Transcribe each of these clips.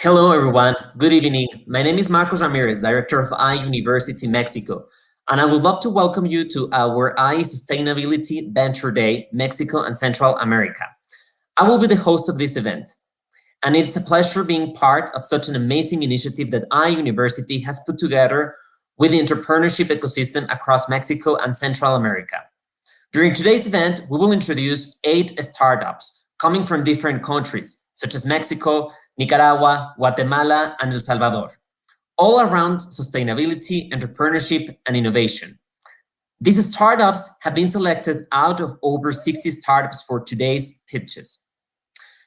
Hello, everyone. Good evening. My name is Marcos Ramirez, Director of I University Mexico, and I would love to welcome you to our I Sustainability Venture Day, Mexico and Central America. I will be the host of this event, and it's a pleasure being part of such an amazing initiative that I University has put together with the entrepreneurship ecosystem across Mexico and Central America. During today's event, we will introduce 8 startups coming from different countries, such as Mexico, Nicaragua, Guatemala, and El Salvador, all around sustainability, entrepreneurship, and innovation. These startups have been selected out of over 60 startups for today's pitches.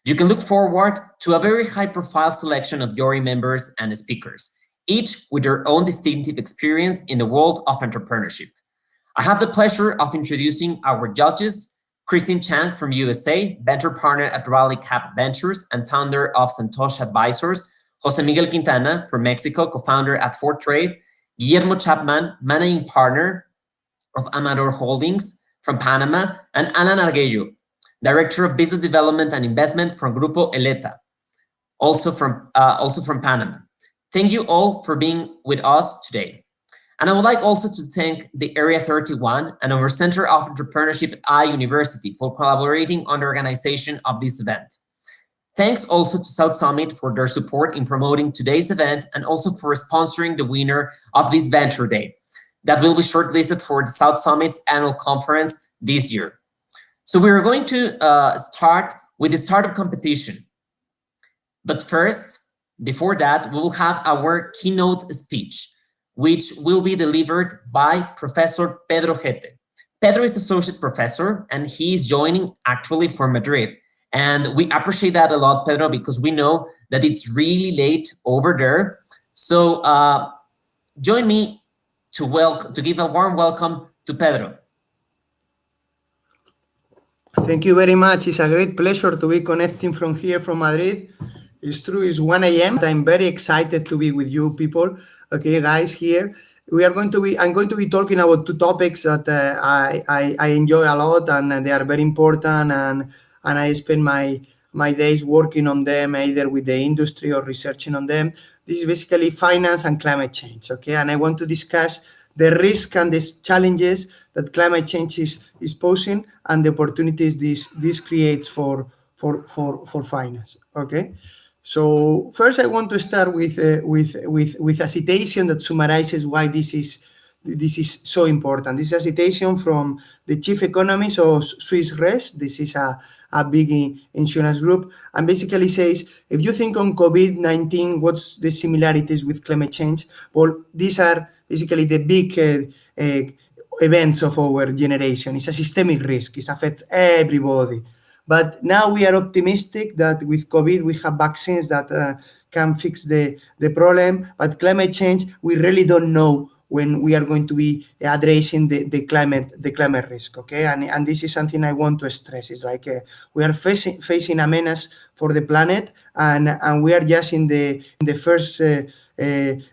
You can look forward to a very high-profile selection of jury members and speakers, each with their own distinctive experience in the world of entrepreneurship. I have the pleasure of introducing our judges, Christine Chang from USA, venture partner at Raleigh Cap Ventures and founder of Santosh Advisors, Jose Miguel Quintana from Mexico, co-founder at Fort Trade, Guillermo Chapman, managing partner of Amador Holdings from Panama, and Alan Arguello, director of business development and investment from Grupo Eleta, also from Panama. Thank you all for being with us today. And I would like also to thank the Area 31 and our Center of Entrepreneurship at I University for collaborating on the organization of this event. Thanks also to South Summit for their support in promoting today's event and also for sponsoring the winner of this Venture Day that will be shortlisted for the South Summit's annual conference this year. So we are going to start with the startup competition. But first, before that, we will have our keynote speech, which will be delivered by Professor Pedro Gete. Pedro is associate professor, and he is joining actually from Madrid. And we appreciate that a lot, Pedro, because we know that it's really late over there. So join me to give a warm welcome to Pedro. Thank you very much. It's a great pleasure to be connecting from here from Madrid. It's true, it's 1 a.m. I'm very excited to be with you people. Okay, guys, here I'm going to be talking about 2 topics that I enjoy a lot, and they are very important, and I spend my days working on them, either with the industry or researching on them. This is basically finance and climate change, okay? And I want to discuss the risk and the challenges that climate change is posing and the opportunities this creates for finance, okay? So first, I want to start with a citation that summarizes why this is so important. This is a citation from the chief economist of Swiss Re. This is a big insurance group, and basically says, if you think on COVID-19, what's the similarities with climate change? Well, these are basically the big events of our generation. It's a systemic risk. It affects everybody. But now we are optimistic that with COVID, we have vaccines that can fix the problem. But climate change, we really don't know when we are going to be addressing the climate risk, okay? And this is something I want to stress. It's like we are facing a menace for the planet, and we are just in the first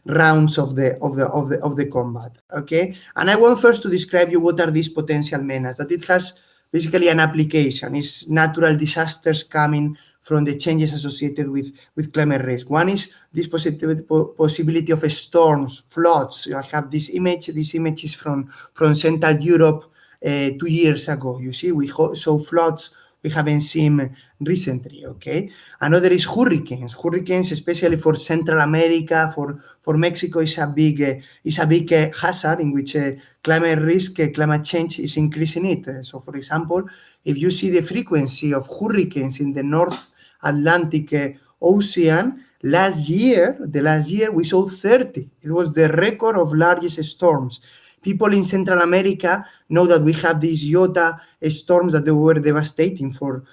rounds of the combat, okay? And I want first to describe you what are these potential menaces. That it has basically an application is natural disasters coming from the changes associated with climate risk. One is this possibility of storms, floods. I have this image. This image is from Central Europe 2 years ago. You see, we saw floods we haven't seen recently, okay? Another is hurricanes. Hurricanes, especially for Central America, for Mexico, is a big hazard in which climate risk, climate change is increasing it. So, for example, if you see the frequency of hurricanes in the North Atlantic Ocean, last year we saw 30. It was the record of largest storms. People in Central America know that we have these Iota storms that they were devastating for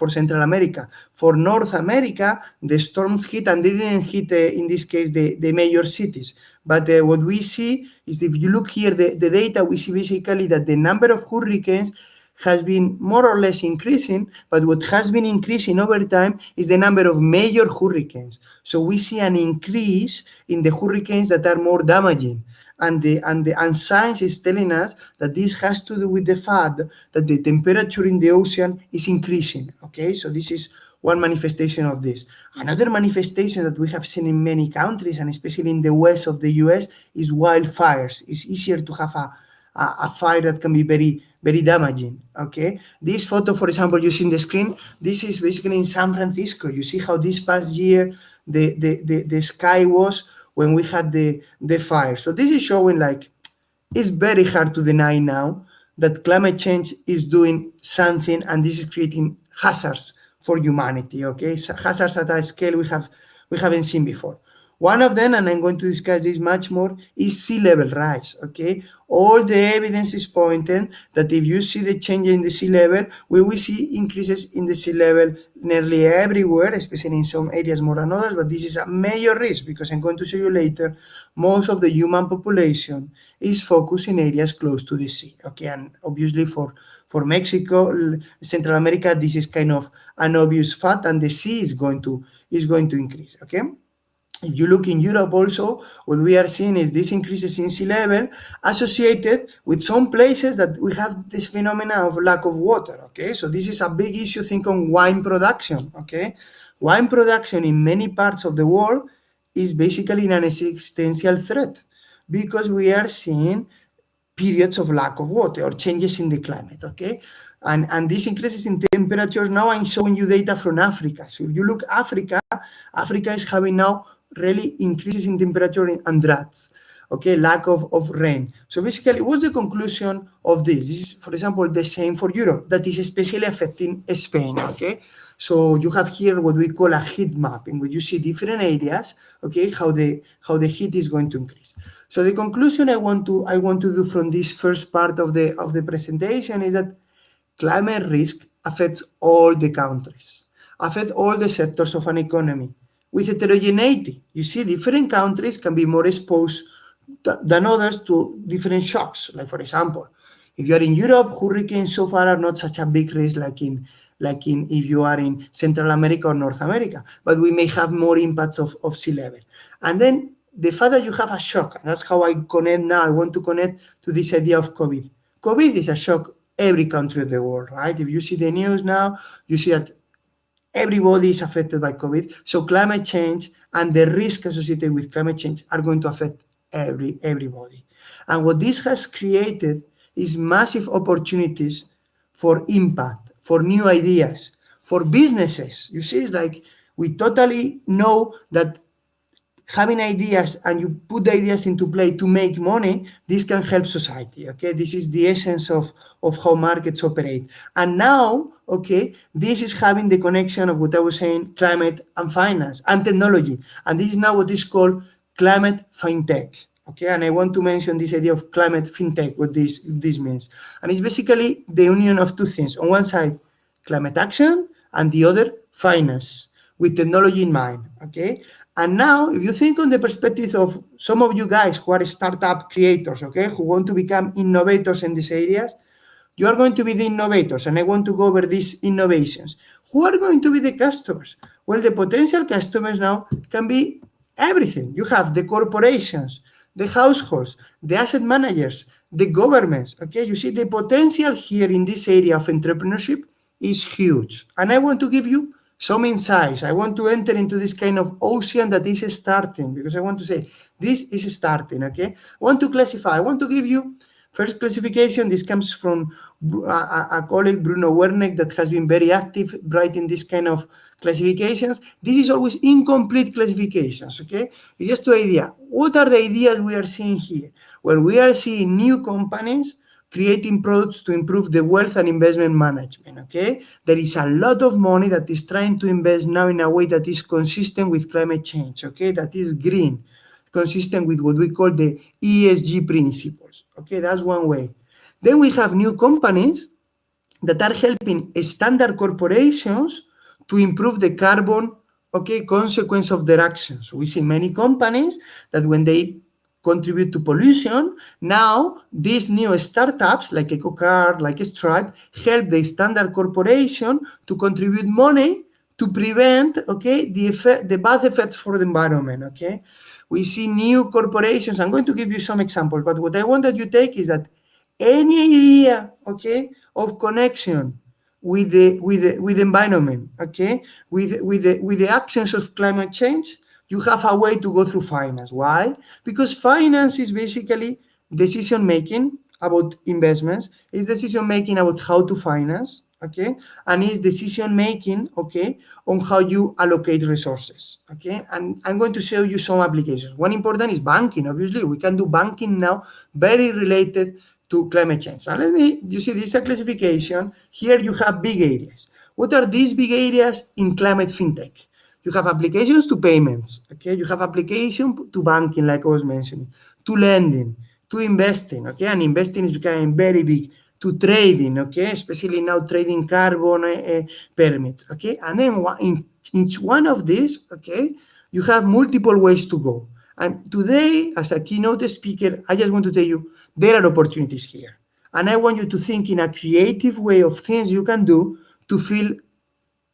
Central America. For North America, the storms hit, and they didn't hit, in this case, the major cities. But what we see is, if you look here, the data, we see basically that the number of hurricanes has been more or less increasing, but what has been increasing over time is the number of major hurricanes. So we see an increase in the hurricanes that are more damaging. And science is telling us that this has to do with the fact that the temperature in the ocean is increasing, okay? So this is one manifestation of this. Another manifestation that we have seen in many countries, and especially in the west of the US, is wildfires. It's easier to have a fire that can be very damaging. Okay, this photo, for example, you see in the screen, this is basically in San Francisco. You see how this past year the sky was when we had the fire. So this is showing like it's very hard to deny now that climate change is doing something, and this is creating hazards for humanity. Okay, so hazards at a scale we haven't seen before. One of them, and I'm going to discuss this much more, is sea level rise. Okay, all the evidence is pointing that if you see the change in the sea level, we will see increases in the sea level nearly everywhere, especially in some areas more than others. But this is a major risk because I'm going to show you later, most of the human population is focused in areas close to the sea. Okay, and obviously for Mexico, Central America, this is kind of an obvious fact, and the sea is going to increase. Okay. If you look in Europe also, what we are seeing is these increases in sea level associated with some places that we have this phenomena of lack of water. Okay, so this is a big issue. Think on wine production. Okay, wine production in many parts of the world is basically an existential threat because we are seeing periods of lack of water or changes in the climate. Okay, and these increases in temperatures. Now I'm showing you data from Africa. So if you look Africa is having now really increases in temperature and droughts. Okay, lack of rain. So basically, what's the conclusion of this? This is, for example, the same for Europe, that is especially affecting Spain. Okay, so you have here what we call a heat map, in which you see different areas. Okay, how the heat is going to increase. So the conclusion I want to do from this first part of the presentation is that climate risk affects all the countries, affects all the sectors of an economy, with heterogeneity. You see, different countries can be more exposed than others to different shocks. Like, for example, if you are in Europe, hurricanes so far are not such a big risk like in if you are in Central America or North America, but we may have more impacts of sea level. And then the fact that you have a shock, and that's how I connect now. I want to connect to this idea of COVID. COVID is a shock every country of the world, right? If you see the news now, you see that everybody is affected by COVID. So climate change and the risk associated with climate change are going to affect everybody. And what this has created is massive opportunities for impact, for new ideas, for businesses. You see, it's like we totally know that having ideas and you put the ideas into play to make money, this can help society. Okay, this is the essence of how markets operate. And now, okay, this is having the connection of what I was saying, climate and finance and technology. And this is now what is called climate fintech. Okay, and I want to mention this idea of climate fintech, what this means. And it's basically the union of two things. On one side, climate action, and the other, finance, with technology in mind. Okay. And now, if you think on the perspective of some of you guys who are startup creators, okay, who want to become innovators in these areas, you are going to be the innovators, and I want to go over these innovations. Who are going to be the customers? Well, the potential customers now can be everything. You have the corporations, the households, the asset managers, the governments, okay? You see, the potential here in this area of entrepreneurship is huge. And I want to give you some insights. I want to enter into this kind of ocean that is starting, because I want to say this is starting. Okay, I want to classify. I want to give you first classification. This comes from a colleague, Bruno Werneck, that has been very active writing this kind of classifications. This is always incomplete classifications. Okay, it's just an idea. What are the ideas we are seeing here? Well, we are seeing new companies creating products to improve the wealth and investment management. Okay, there is a lot of money that is trying to invest now in a way that is consistent with climate change. Okay, that is green, consistent with what we call the ESG principles. Okay, that's one way. Then we have new companies that are helping standard corporations to improve the carbon, okay, consequence of their actions. We see many companies that when they contribute to pollution, now these new startups like EcoCard, like Stripe, help the standard corporation to contribute money to prevent, okay, the bad effects for the environment. Okay, we see new corporations. I'm going to give you some examples, but what I want that you take is that any idea, okay, of connection with the environment, okay, with the absence of climate change, you have a way to go through finance. Why? Because finance is basically decision making about investments, is decision making about how to finance, okay, and is decision making, okay, on how you allocate resources, okay. And I'm going to show you some applications. One important is banking. Obviously, we can do banking now, very related to climate change. And you see, this is a classification. Here you have big areas. What are these big areas in climate fintech? You have applications to payments, okay? You have application to banking, like I was mentioning, to lending, to investing, okay? And investing is becoming very big, to trading, okay? Especially now trading carbon permits, okay? And then in each one of these, okay, you have multiple ways to go. And today, as a keynote speaker, I just want to tell you, there are opportunities here. And I want you to think in a creative way of things you can do to fill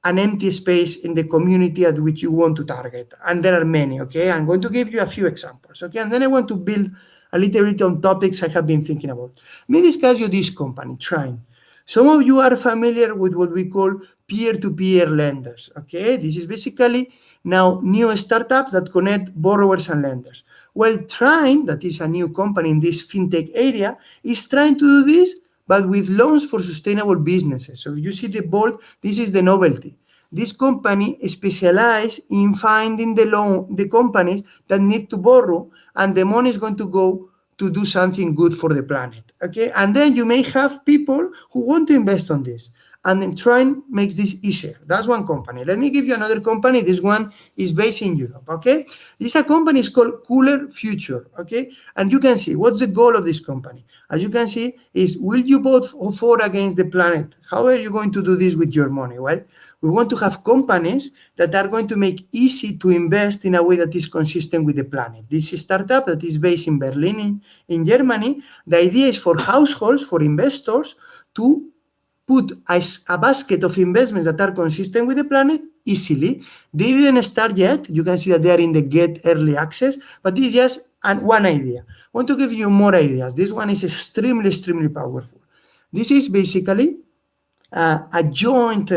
an empty space in the community at which you want to target. And there are many, okay? I'm going to give you a few examples, okay? And then I want to build a little bit on topics I have been thinking about. Let me discuss you this company, Trine. Some of you are familiar with what we call peer-to-peer lenders, okay? This is basically now new startups that connect borrowers and lenders. Well, Trine, that is a new company in this fintech area, is trying to do this, but with loans for sustainable businesses. So if you see the bold, this is the novelty. This company specializes in finding the companies that need to borrow, and the money is going to go to do something good for the planet, okay? And then you may have people who want to invest on this, and then Trine makes this easier. That's one company. Let me give you another company. This one is based in Europe, okay? This a company is called Cooler Future, okay? And you can see, what's the goal of this company? As you can see, is will you vote for against the planet? How are you going to do this with your money? Well, we want to have companies that are going to make easy to invest in a way that is consistent with the planet. This is a startup that is based in Berlin, in Germany. The idea is for households, for investors, to put a basket of investments that are consistent with the planet easily. They didn't start yet. You can see that they are in the get early access, but this is just one idea. I want to give you more ideas. This one is extremely powerful. This is basically a joint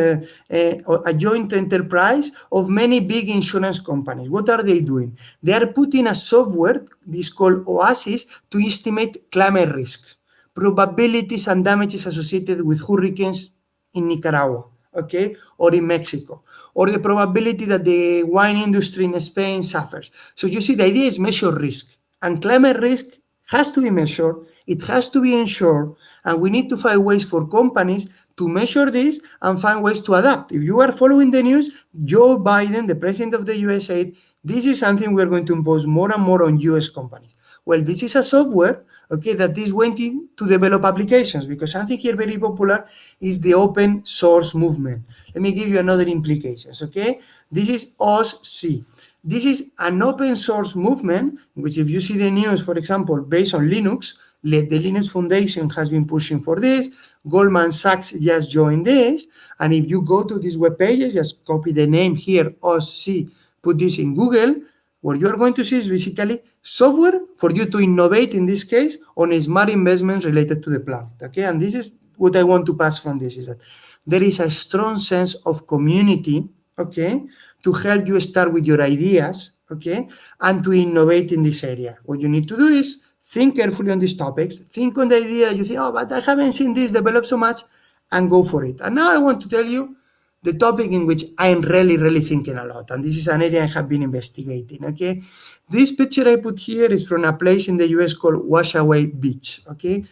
enterprise of many big insurance companies. What are they doing? They are putting a software, this is called Oasis, to estimate climate risk, probabilities and damages associated with hurricanes in Nicaragua, okay, or in Mexico, or the probability that the wine industry in Spain suffers. So you see, the idea is measure risk, and climate risk has to be measured, it has to be insured, and we need to find ways for companies to measure this and find ways to adapt. If you are following the news, Joe Biden, the president of the US, said, this is something we're going to impose more and more on US companies. Well, this is a software, okay, that is waiting to develop applications, because something here very popular is the open source movement. Let me give you another implications, okay? This is OSC. This is an open source movement, which if you see the news, for example, based on Linux, the Linux Foundation has been pushing for this. Goldman Sachs just joined this. And if you go to these web pages, just copy the name here, OSC, put this in Google, what you are going to see is basically software for you to innovate, in this case, on smart investments related to the planet, okay? And this is what I want to pass from this, is that there is a strong sense of community, okay, to help you start with your ideas, okay, and to innovate in this area. What you need to do is think carefully on these topics, think on the idea, you think, oh, but I haven't seen this develop so much, and go for it. And now I want to tell you the topic in which I am really thinking a lot, and this is an area I have been investigating, okay? This picture I put here is from a place in the US called Washaway Beach, okay?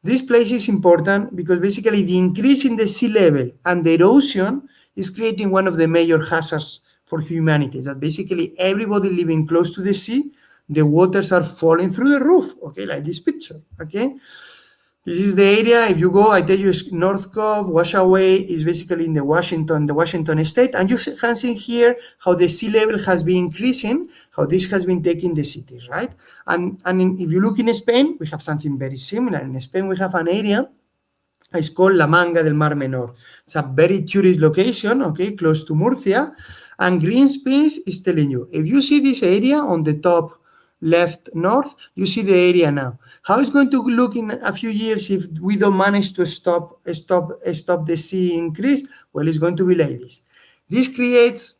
This place is important because basically the increase in the sea level and the erosion is creating one of the major hazards for humanity, that basically everybody living close to the sea, the waters are falling through the roof, okay, like this picture, okay? This is the area. If you go, I tell you, North Cove, Washaway is basically in the Washington state. And you can see here how the sea level has been increasing, how this has been taking the cities, right? And if you look in Spain, we have something very similar. In Spain, we have an area, it's called La Manga del Mar Menor. It's a very tourist location, okay, close to Murcia. And Greenspace is telling you, if you see this area on the top left north, you see the area now. How it's going to look in a few years if we don't manage to stop the sea increase? Well, it's going to be like this. This creates,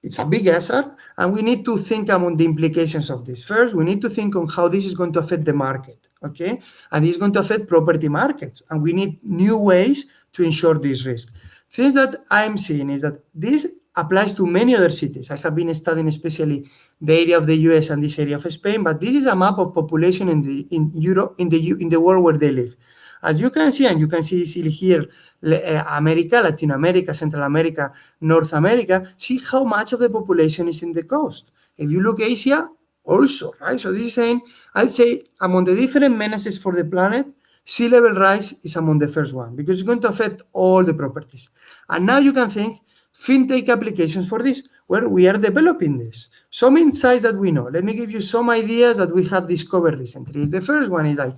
it's a big hazard, and we need to think about the implications of this. First, we need to think on how this is going to affect the market, okay? And it's going to affect property markets, and we need new ways to ensure this risk. Things that I'm seeing is that this applies to many other cities. I have been studying especially the area of the US and this area of Spain, but this is a map of population in Europe, in the world where they live. As you can see, and you can see easily here, America, Latin America, Central America, North America, see how much of the population is in the coast. If you look Asia, also, right? So this is saying, I'd say among the different menaces for the planet, sea level rise is among the first one, because it's going to affect all the properties. And now you can think, fintech applications for this, where we are developing this. Some insights that we know. Let me give you some ideas that we have discovered recently. The first one is like,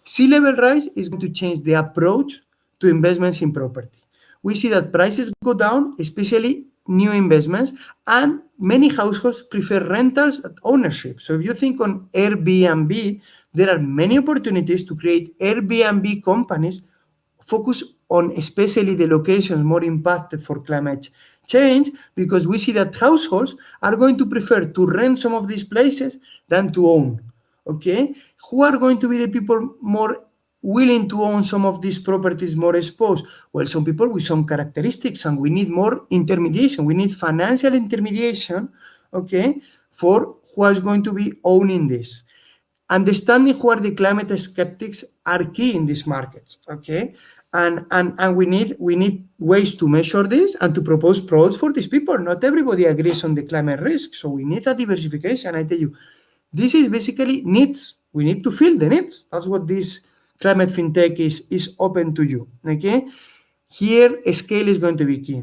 sea level rise is going to change the approach to investments in property. We see that prices go down, especially new investments, and many households prefer rentals at ownership. So if you think on Airbnb, there are many opportunities to create Airbnb companies focus on especially the locations more impacted for climate change, because we see that households are going to prefer to rent some of these places than to own, okay? Who are going to be the people more willing to own some of these properties more exposed? Well, some people with some characteristics, and we need more intermediation. We need financial intermediation, okay, for who is going to be owning this. Understanding who are the climate skeptics are key in these markets, okay? And we need ways to measure this and to propose products for these people. Not everybody agrees on the climate risk, so we need a diversification. I tell you, this is basically needs. We need to fill the needs. That's what this climate fintech is open to you, okay? Here, scale is going to be key.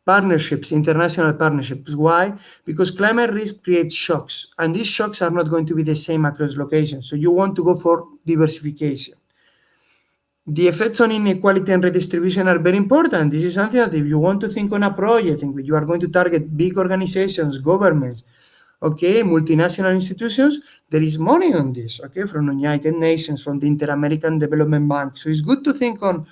Partnerships, international partnerships. Why? Because climate risk creates shocks, and these shocks are not going to be the same across locations. So you want to go for diversification. The effects on inequality and redistribution are very important. This is something that if you want to think on a project in which you are going to target big organizations, governments, okay, multinational institutions, there is money on this, okay, from the United Nations, from the Inter-American Development Bank. So it's good to think on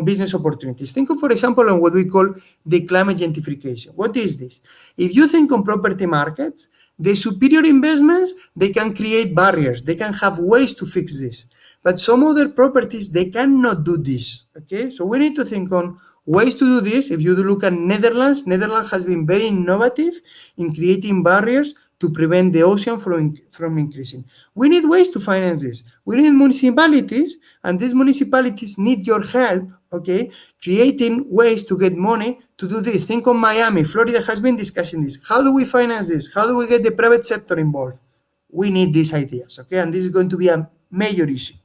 business opportunities. Think of, for example, on what we call the climate gentrification. What is this? If you think on property markets, the superior investments, they can create barriers. They can have ways to fix this. But some other properties, they cannot do this, okay? So we need to think on ways to do this. If you look at Netherlands has been very innovative in creating barriers to prevent the ocean from increasing. We need ways to finance this. We need municipalities, and these municipalities need your help, okay, creating ways to get money to do this. Think of Miami. Florida has been discussing this. How do we finance this? How do we get the private sector involved? We need these ideas, okay? And this is going to be a major issue.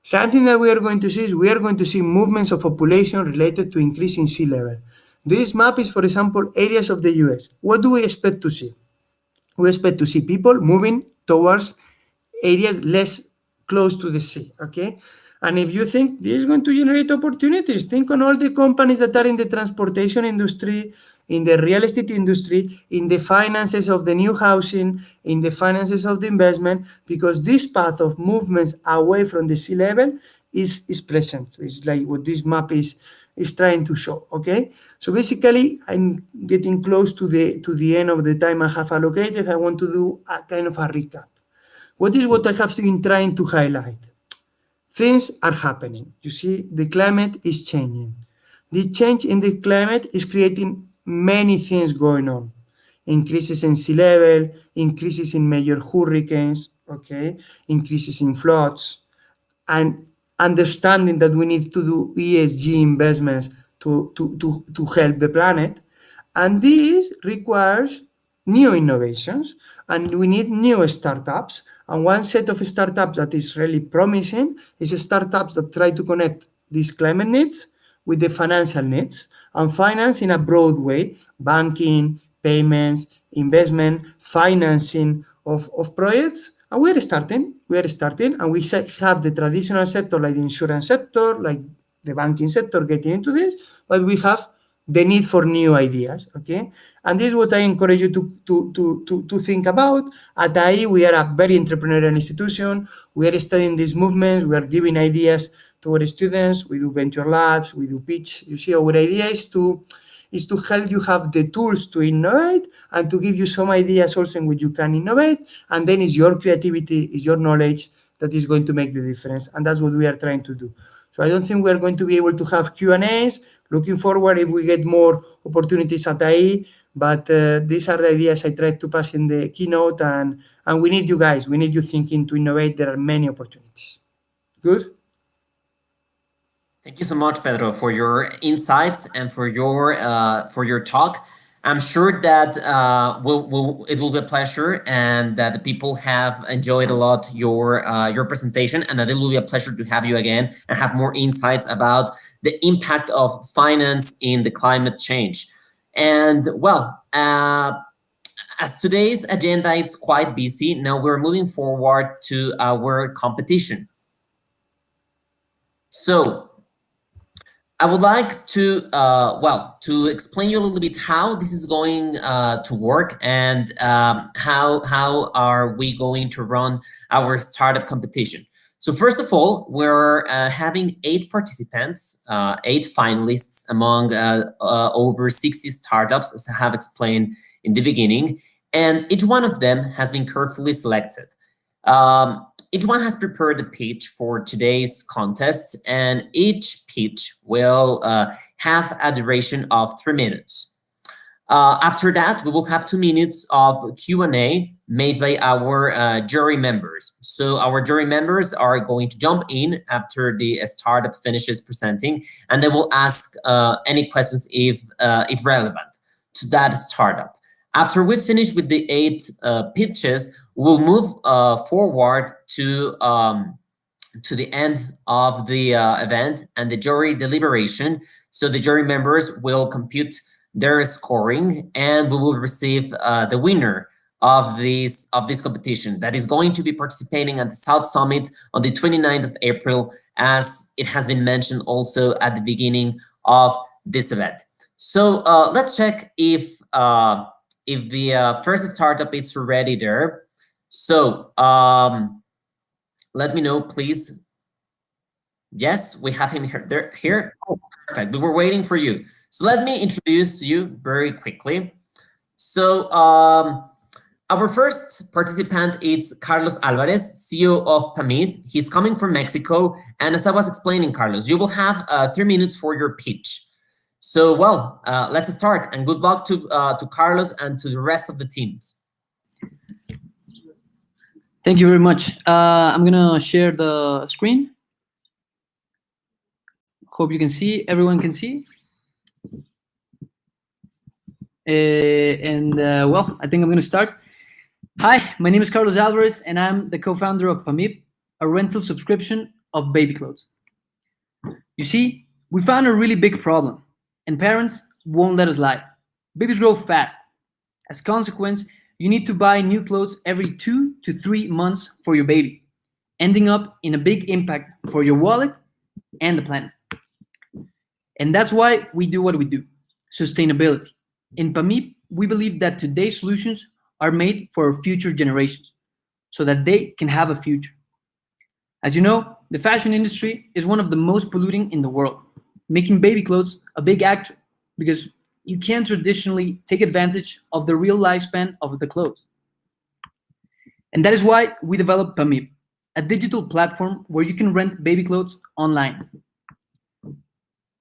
Something that we are going to see is we are going to see movements of population related to increasing sea level. This map is, for example, areas of the US. What do we expect to see? We expect to see people moving towards areas less close to the sea, okay? And if you think this is going to generate opportunities, think on all the companies that are in the transportation industry, in the real estate industry, in the finances of the new housing, in the finances of the investment, because this path of movements away from the sea level is present. It's like what this map is trying to show, okay? So basically, I'm getting close to the end of the time I have allocated. I want to do a kind of a recap. What I have been trying to highlight? Things are happening. You see, the climate is changing. The change in the climate is creating many things going on. Increases in sea level, increases in major hurricanes, okay, increases in floods, and understanding that we need to do ESG investments to help the planet. And this requires new innovations, and we need new startups. And one set of startups that is really promising is startups that try to connect these climate needs with the financial needs, and finance in a broad way, banking, payments, investment, financing of projects. And we are starting, and we have the traditional sector like the insurance sector, like the banking sector getting into this, but we have the need for new ideas. Okay, and this is what I encourage you to think about. At AI, we are a very entrepreneurial institution. We are studying these movements. We are giving ideas to our students. We do venture labs. We do pitch. You see, our idea is to help you have the tools to innovate and to give you some ideas also in which you can innovate. And then it's your creativity, it's your knowledge that is going to make the difference. And that's what we are trying to do. So I don't think we are going to be able to have Q&As. Looking forward if we get more opportunities at AI. But these are the ideas I tried to pass in the keynote. And we need you guys. We need you thinking to innovate. There are many opportunities. Good? Thank you so much, Pedro, for your insights and for your talk. I'm sure that it will be a pleasure, and that the people have enjoyed a lot your presentation, and that it will be a pleasure to have you again and have more insights about the impact of finance in the climate change. And well, as today's agenda is quite busy, now we're moving forward to our competition. So I would like to, to explain you a little bit how this is going to work, and how are we going to run our startup competition. So first of all, we're having 8 participants, 8 finalists among over 60 startups, as I have explained in the beginning, and each one of them has been carefully selected. Each one has prepared a pitch for today's contest, and each pitch will have a duration of 3 minutes. After that, we will have 2 minutes of Q&A made by our jury members. So our jury members are going to jump in after the startup finishes presenting, and they will ask any questions if relevant to that startup. After we finish with the 8 pitches, we'll move forward to the end of the event and the jury deliberation. So the jury members will compute their scoring, and we will receive the winner of this competition that is going to be participating at the South Summit on the 29th of April, as it has been mentioned also at the beginning of this event. So let's check if the first startup is already there. So let me know, please. Yes, we have him here. Here. Oh, perfect. We were waiting for you. So let me introduce you very quickly. So our first participant is Carlos Alvarez, CEO of Pami. He's coming from Mexico. And as I was explaining, Carlos, you will have 3 minutes for your pitch. So, well, let's start, and good luck to Carlos and to the rest of the teams. Thank you very much. I'm gonna share the screen. Hope you can see. Everyone can see. Well, I think I'm gonna start. Hi, my name is Carlos Alvarez, and I'm the co-founder of Pami, a rental subscription of baby clothes. You see, we found a really big problem, and parents won't let us lie. Babies grow fast. As a consequence, you need to buy new clothes every 2 to 3 months for your baby, ending up in a big impact for your wallet and the planet. And that's why we do what we do, sustainability. In Pami, we believe that today's solutions are made for future generations, so that they can have a future. As you know, the fashion industry is one of the most polluting in the world, making baby clothes a big actor, because you can't traditionally take advantage of the real lifespan of the clothes. And that is why we developed Pami, a digital platform where you can rent baby clothes online.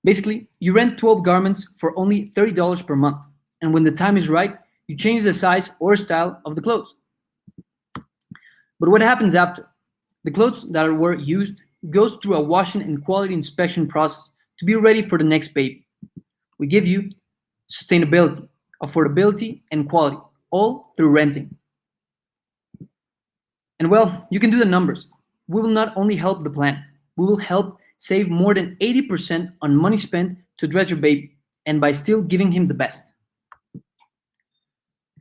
Basically, you rent 12 garments for only $30 per month, and when the time is right, you change the size or style of the clothes. But what happens after? The clothes that were used goes through a washing and quality inspection process to be ready for the next baby. We give you sustainability, affordability, and quality, all through renting. And well, you can do the numbers. We will not only help the planet, we will help save more than 80% on money spent to dress your baby, and by still giving him the best.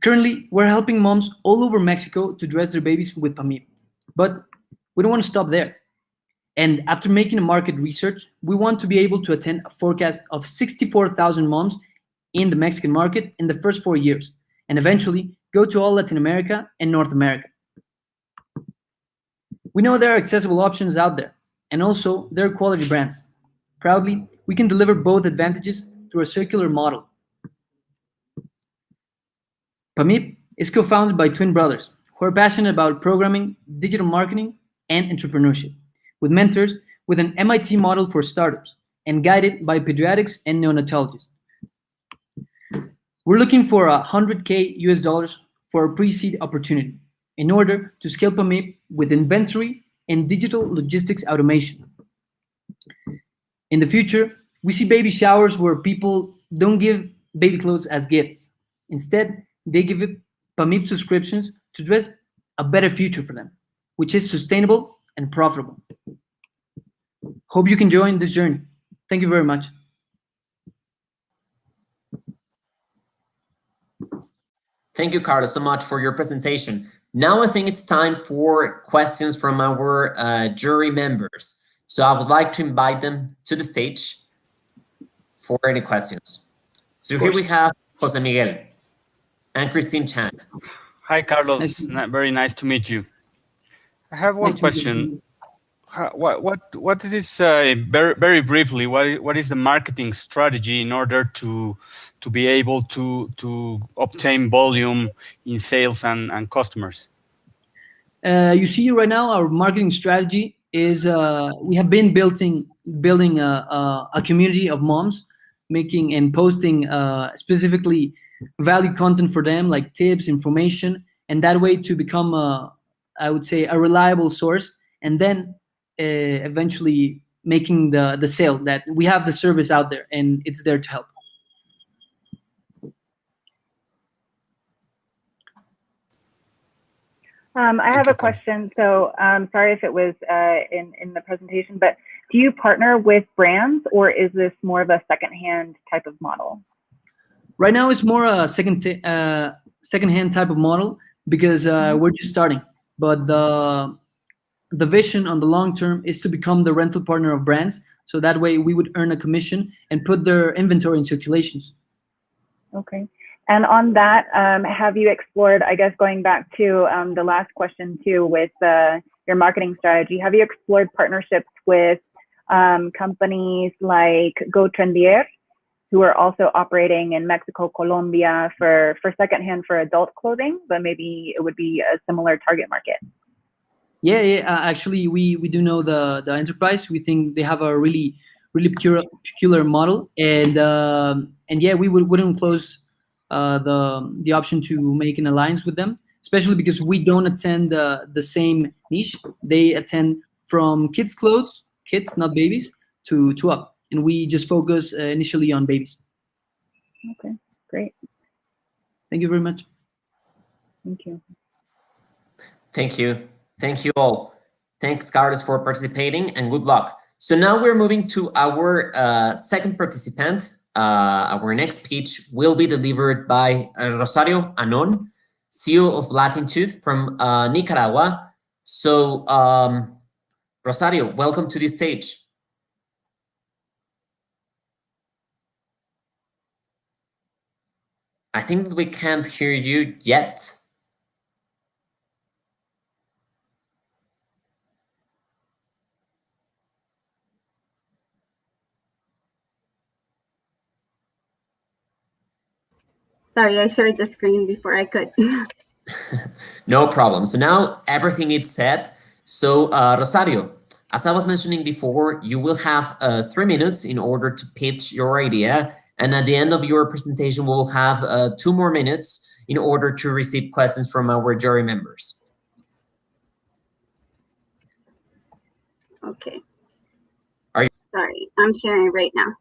Currently, we're helping moms all over Mexico to dress their babies with Pami, but we don't want to stop there. And after making a market research, we want to be able to attend a forecast of 64,000 moms in the Mexican market in the first 4 years, and eventually go to all Latin America and North America. We know there are accessible options out there, and also there are quality brands. Proudly, we can deliver both advantages through a circular model. Pami is co-founded by twin brothers who are passionate about programming, digital marketing, and entrepreneurship, with mentors with an MIT model for startups and guided by pediatrics and neonatologists. We're looking for $100K US for a pre-seed opportunity in order to scale Pami with inventory and digital logistics automation. In the future, we see baby showers where people don't give baby clothes as gifts. Instead, they give Pamip subscriptions to dress a better future for them, which is sustainable and profitable. Hope you can join this journey. Thank you very much. Thank you, Carlos, so much for your presentation. Now I think it's time for questions from our jury members. So I would like to invite them to the stage for any questions. So here we have Jose Miguel and Christine Chan. Hi, Carlos. Very nice to meet you. I have one question. What is very briefly? What is the marketing strategy in order to be able to obtain volume in sales and customers? You see, right now our marketing strategy is we have been building a community of moms, making and posting specifically value content for them, like tips, information, and that way to become I would say a reliable source, and then eventually making the sale that we have the service out there and it's there to help. I have a question. So sorry if it was in the presentation, but do you partner with brands or is this more of a secondhand type of model? Right now it's more a secondhand type of model because we're just starting. But the vision on the long term is to become the rental partner of brands. So that way we would earn a commission and put their inventory in circulations. Okay. And on that, have you explored, I guess going back to the last question too, with your marketing strategy, have you explored partnerships with companies like Go Trendier, who are also operating in Mexico, Colombia for secondhand for adult clothing, but maybe it would be a similar target market? Yeah. Actually, we do know the enterprise. We think they have a really peculiar model, and yeah, we wouldn't close the option to make an alliance with them, especially because we don't attend the same niche. They attend from kids clothes, kids, not babies, to up, and we just focus initially on babies. Okay, great. Thank you very much. Thank you. Thank you. Thank you all. Thanks, Carlos, for participating, and good luck. So now we're moving to our second participant. Our next speech will be delivered by Rosario Anon, CEO of Latitude from Nicaragua. So, Rosario, welcome to the stage. I think that we can't hear you yet. Sorry, I shared the screen before I could. No problem. So now everything is set. So Rosario, as I was mentioning before, you will have 3 minutes in order to pitch your idea. And at the end of your presentation, we'll have 2 more minutes in order to receive questions from our jury members. Okay. Are you? Sorry, I'm sharing right now.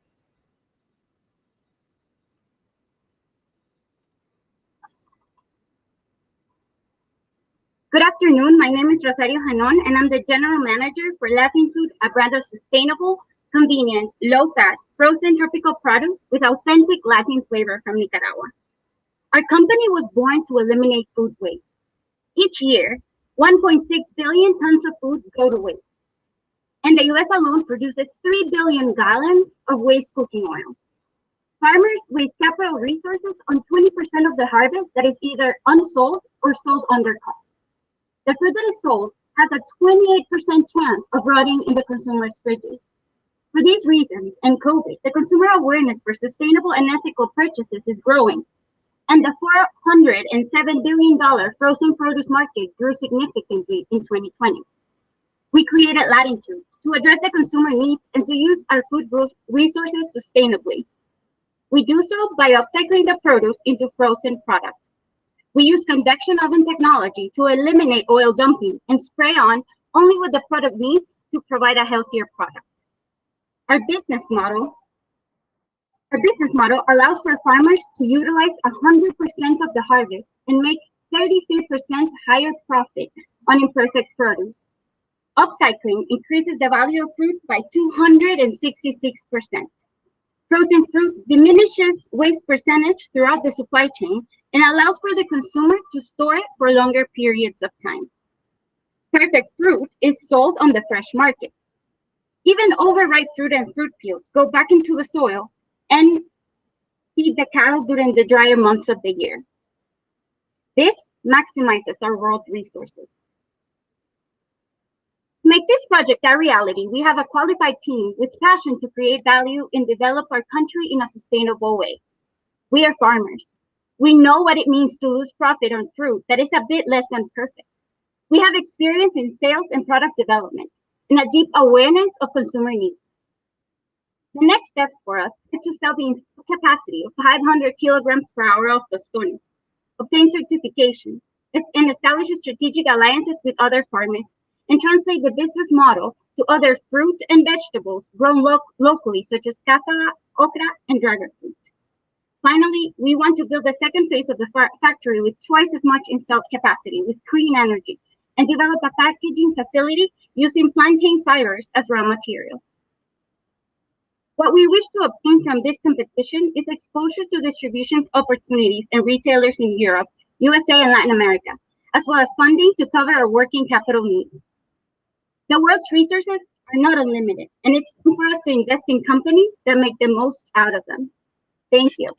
Good afternoon. My name is Rosario Hanon, and I'm the General Manager for Latitude, a brand of sustainable, convenient, low-fat, frozen tropical produce with authentic Latin flavor from Nicaragua. Our company was born to eliminate food waste. Each year, 1.6 billion tons of food go to waste. And the US alone produces 3 billion gallons of waste cooking oil. Farmers waste capital resources on 20% of the harvest that is either unsold or sold under cost. The fruit that is sold has a 28% chance of rotting in the consumer's fridges. For these reasons, and COVID, the consumer awareness for sustainable and ethical purchases is growing, and the $407 billion frozen produce market grew significantly in 2020. We created Latitude to address the consumer needs and to use our food resources sustainably. We do so by upcycling the produce into frozen products. We use convection oven technology to eliminate oil dumping and spray on only what the product needs to provide a healthier product. Our business model allows for farmers to utilize 100% of the harvest and make 33% higher profit on imperfect produce. Upcycling increases the value of fruit by 266%. Frozen fruit diminishes waste percentage throughout the supply chain and allows for the consumer to store it for longer periods of time. Perfect fruit is sold on the fresh market. Even overripe fruit and fruit peels go back into the soil and feed the cattle during the drier months of the year. This maximizes our world resources. To make this project a reality, we have a qualified team with passion to create value and develop our country in a sustainable way. We are farmers. We know what it means to lose profit on fruit that is a bit less than perfect. We have experience in sales and product development and a deep awareness of consumer needs. The next steps for us are to sell the installed capacity of 500 kilograms per hour of tostones, obtain certifications, and establish strategic alliances with other farmers, and translate the business model to other fruit and vegetables grown locally, such as cassava, okra, and dragon fruit. Finally, we want to build a second phase of the factory with twice as much installed capacity with clean energy and develop a packaging facility using plantain fibers as raw material. What we wish to obtain from this competition is exposure to distribution opportunities and retailers in Europe, USA, and Latin America, as well as funding to cover our working capital needs. The world's resources are not unlimited, and it's time for us to invest in companies that make the most out of them. Thank you.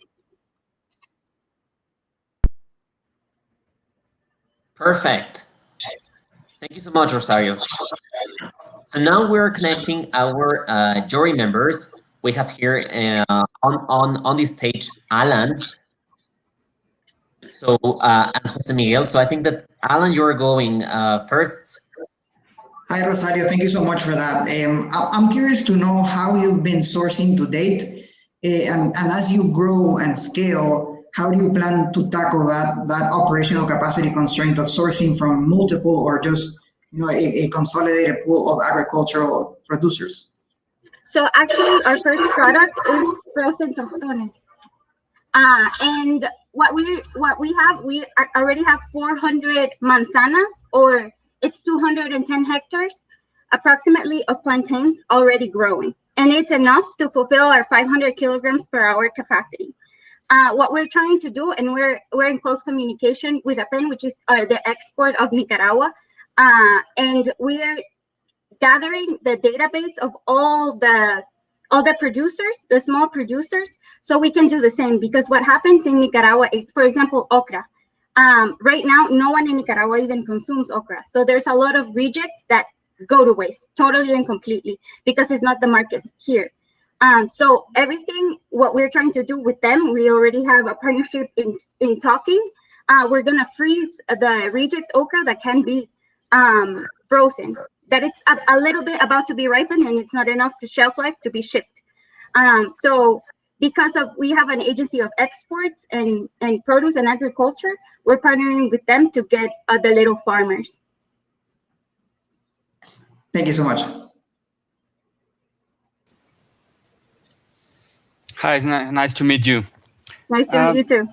Perfect. Thank you so much, Rosario. So now we're connecting our jury members. We have here on the stage Alan. So and Jose Miguel. So I think that Alan, you're going first. Hi, Rosario. Thank you so much for that. I'm curious to know how you've been sourcing to date, and as you grow and scale, how do you plan to tackle that operational capacity constraint of sourcing from multiple or just a consolidated pool of agricultural producers? So actually, our first product is frozen tostones, and what we have, we already have 400 manzanas, or it's 210 hectares approximately of plantains already growing, and it's enough to fulfill our 500 kilograms per hour capacity. What we're trying to do, and we're in close communication with APEN, which is the export of Nicaragua, and we're gathering the database of all the producers, the small producers, so we can do the same. Because what happens in Nicaragua is, for example, okra. Right now, no one in Nicaragua even consumes okra. So there's a lot of rejects that go to waste, totally and completely, because it's not the market here. So everything, what we're trying to do with them, we already have a partnership in talking. We're gonna freeze the reject okra that can be frozen, that it's a little bit about to be ripened and it's not enough shelf life to be shipped. So because we have an agency of exports and produce and agriculture, we're partnering with them to get the little farmers. Thank you so much. Hi, it's nice to meet you. Nice to meet you too.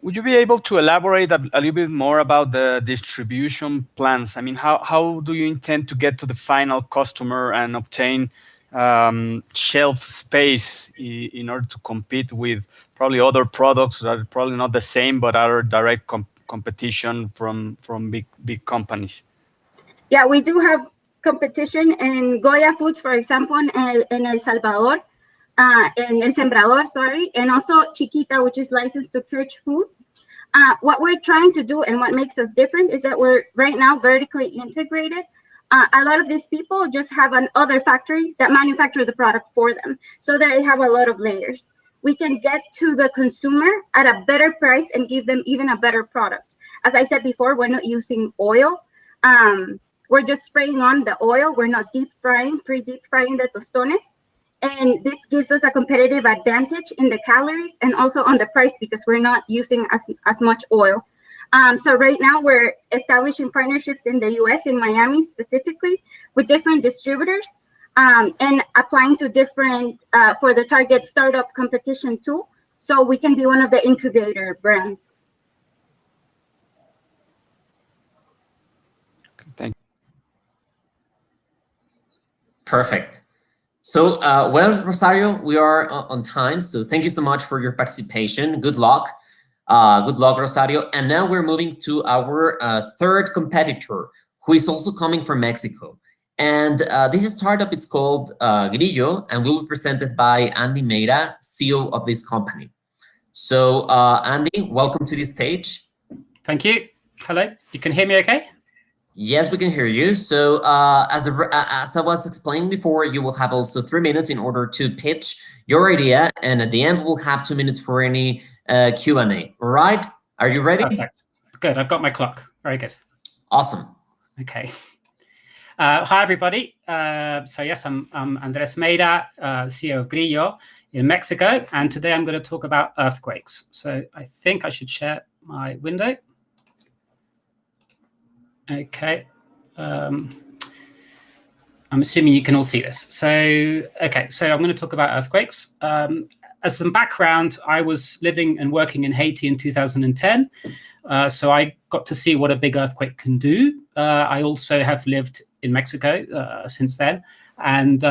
Would you be able to elaborate a little bit more about the distribution plans? I mean, how do you intend to get to the final customer and obtain shelf space in order to compete with probably other products that are probably not the same, but are direct competition from big companies? Yeah, we do have competition in Goya Foods, for example, in El Salvador. and El Sembrador, sorry, and also Chiquita, which is licensed to Kirch Foods. What we're trying to do and what makes us different is that we're right now vertically integrated. A lot of these people just have other factories that manufacture the product for them, so they have a lot of layers. We can get to the consumer at a better price and give them even a better product. As I said before, we're not using oil. We're just spraying on the oil. We're not pre-deep frying the tostones. And this gives us a competitive advantage in the calories and also on the price because we're not using as much oil. So right now we're establishing partnerships in the US, in Miami specifically, with different distributors and applying to different, for the Target Startup Competition too. So we can be one of the incubator brands. Thank you. Perfect. So, well, Rosario, we are on time. So thank you so much for your participation. Good luck. Good luck, Rosario. And now we're moving to our third competitor, who is also coming from Mexico. And this startup is called Grillo, and will be presented by Andy Meira, CEO of this company. So, Andy, welcome to the stage. Thank you. Hello. You can hear me okay? Yes, we can hear you. So as I was explaining before, you will have also 3 minutes in order to pitch your idea. And at the end, we'll have 2 minutes for any Q&A. All right? Are you ready? Perfect. Good. I've got my clock. Very good. Awesome. Okay. Hi, everybody. So yes, I'm Andres Meira, CEO of Grillo in Mexico. And today I'm going to talk about earthquakes. So I think I should share my window. Okay. I'm assuming you can all see this. So, okay. So I'm going to talk about earthquakes. As some background, I was living and working in Haiti in 2010. So I got to see what a big earthquake can do. I also have lived in Mexico since then and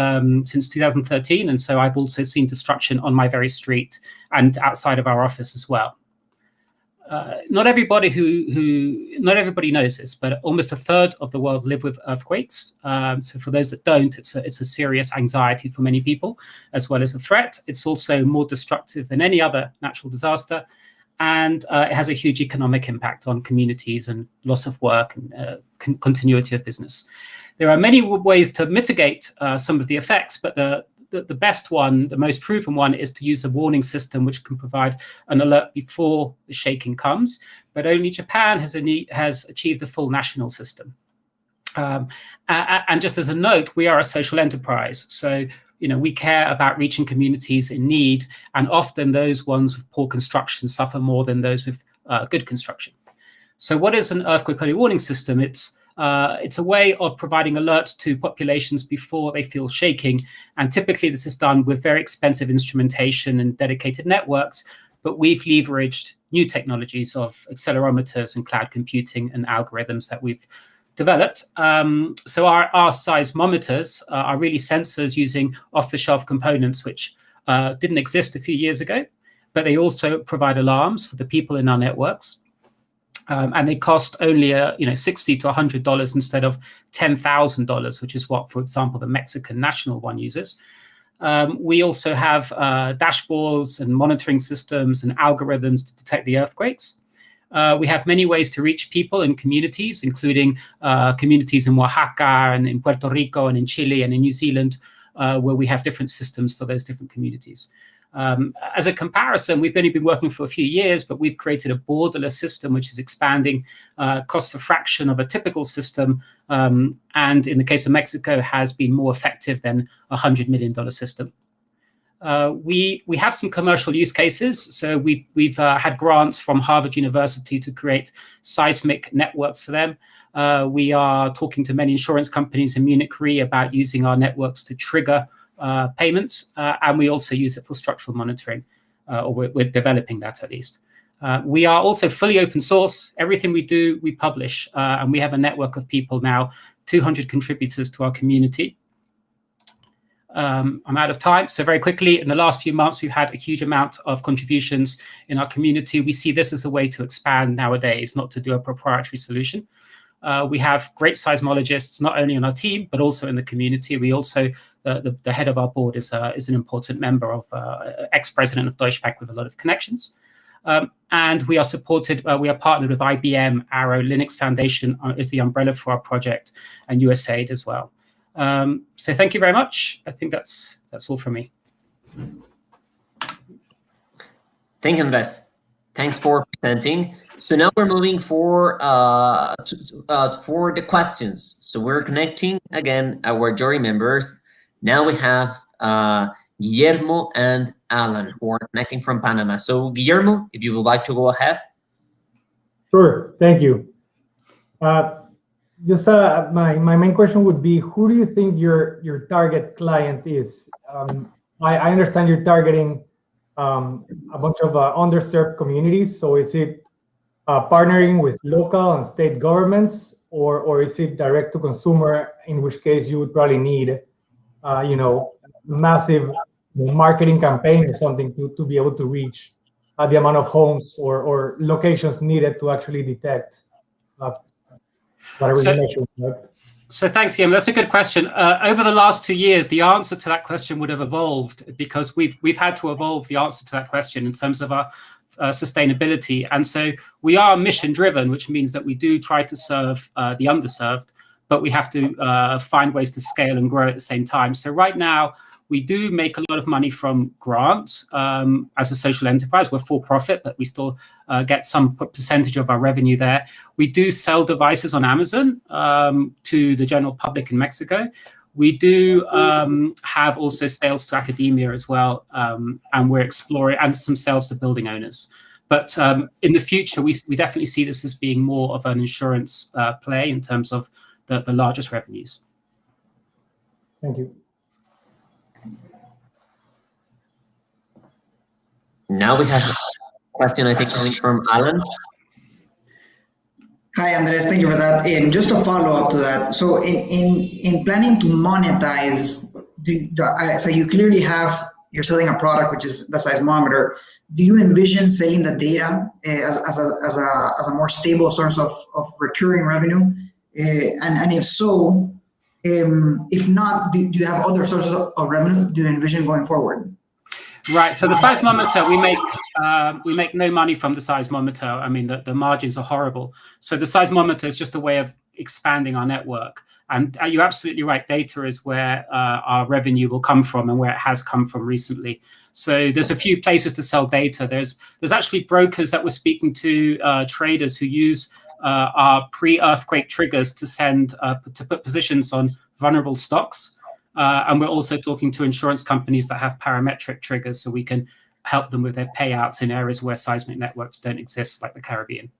since 2013. And so I've also seen destruction on my very street and outside of our office as well. Not everybody knows this, but almost a third of the world live with earthquakes. So for those that don't, it's a serious anxiety for many people, as well as a threat. It's also more destructive than any other natural disaster, and it has a huge economic impact on communities and loss of work and continuity of business. There are many ways to mitigate some of the effects, but the best one, the most proven one, is to use a warning system which can provide an alert before the shaking comes. But only Japan has achieved a full national system. And just as a note, we are a social enterprise. So, we care about reaching communities in need, and often those ones with poor construction suffer more than those with good construction. So what is an earthquake early warning system? It's a way of providing alerts to populations before they feel shaking. And typically this is done with very expensive instrumentation and dedicated networks, but we've leveraged new technologies of accelerometers and cloud computing and algorithms that we've developed. So our seismometers are really sensors using off-the-shelf components, which didn't exist a few years ago, but they also provide alarms for the people in our networks. And they cost only $60 to $100 instead of $10,000, which is what, for example, the Mexican national one uses. We also have dashboards and monitoring systems and algorithms to detect the earthquakes. We have many ways to reach people in communities, including communities in Oaxaca and in Puerto Rico and in Chile and in New Zealand, where we have different systems for those different communities. As a comparison, we've only been working for a few years, but we've created a borderless system, which is expanding, costs a fraction of a typical system, and in the case of Mexico, has been more effective than a $100 million system. We have some commercial use cases. So we've had grants from Harvard University to create seismic networks for them. We are talking to many insurance companies in Munich Re about using our networks to trigger payments, and we also use it for structural monitoring, or we're developing that at least. We are also fully open source. Everything we do, we publish, and we have a network of people now, 200 contributors to our community. I'm out of time, so very quickly, in the last few months, we've had a huge amount of contributions in our community. We see this as a way to expand nowadays, not to do a proprietary solution. We have great seismologists not only on our team but also in the community. We also the head of our board is an important member of ex-president of Deutsche Bank with a lot of connections. And we are supported. We are partnered with IBM, Arrow, Linux Foundation is the umbrella for our project, and USAID as well. So thank you very much. I think that's all from me. Thank you, Andres. Thanks for presenting. So now we're moving for the questions. So we're connecting again our jury members. Now we have Guillermo and Alan, who are connecting from Panama. So Guillermo, if you would like to go ahead. Sure, thank you. Just my main question would be, who do you think your target client is? I understand you're targeting a bunch of underserved communities. So is it partnering with local and state governments, or is it direct to consumer, in which case you would probably need massive marketing campaign or something to be able to reach the amount of homes or locations needed to actually detect whatever you mentioned, right? So thanks, Guillermo. That's a good question. Over the last 2 years, the answer to that question would have evolved, because we've had to evolve the answer to that question in terms of our sustainability. And so we are mission driven, which means that we do try to serve the underserved, but we have to find ways to scale and grow at the same time. So right now, we do make a lot of money from grants as a social enterprise. We're for profit, but we still get some percentage of our revenue there. We do sell devices on Amazon to the general public in Mexico. We do have also sales to academia as well, and we're exploring, and some sales to building owners. But in the future, we definitely see this as being more of an insurance play in terms of the largest revenues. Thank you. Now we have a question, I think, coming from Alan. Hi, Andres. Thank you for that. Just a follow up to that. So in planning to monetize, so you clearly you're selling a product, which is the seismometer. Do you envision selling the data as a more stable source of recurring revenue? And if so, if not, do you have other sources of revenue do you envision going forward? Right. So the seismometer, we make no money from the seismometer. I mean, the margins are horrible. So the seismometer is just a way of expanding our network. And you're absolutely right. Data is where our revenue will come from, and where it has come from recently. So there's a few places to sell data. There's actually brokers that we're speaking to, traders who use our pre-earthquake triggers to put positions on vulnerable stocks. And we're also talking to insurance companies that have parametric triggers, so we can help them with their payouts in areas where seismic networks don't exist, like the Caribbean.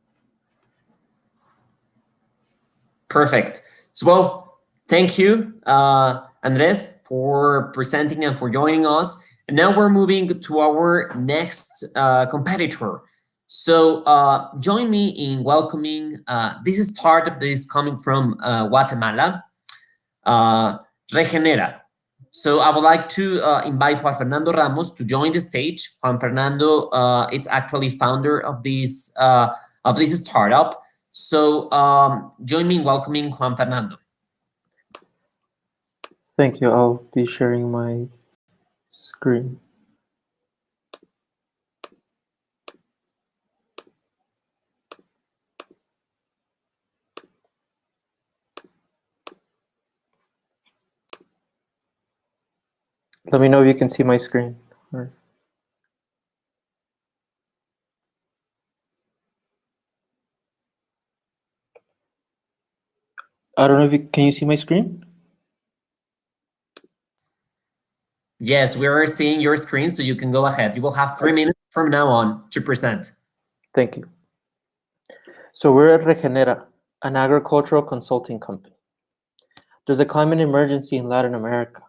Perfect. So, well, thank you, Andres, for presenting and for joining us. And now we're moving to our next competitor. So join me in welcoming this startup that is coming from Guatemala, Regenera. So I would like to invite Juan Fernando Ramos to join the stage. Juan Fernando is actually founder of this startup. So join me in welcoming Juan Fernando. Thank you. I'll be sharing my screen. Let me know if you can see my screen. I don't know if can you see my screen? Yes, we are seeing your screen, so you can go ahead. You will have 3 minutes from now on to present. Thank you. So we're at Regenera, an agricultural consulting company. There's a climate emergency in Latin America.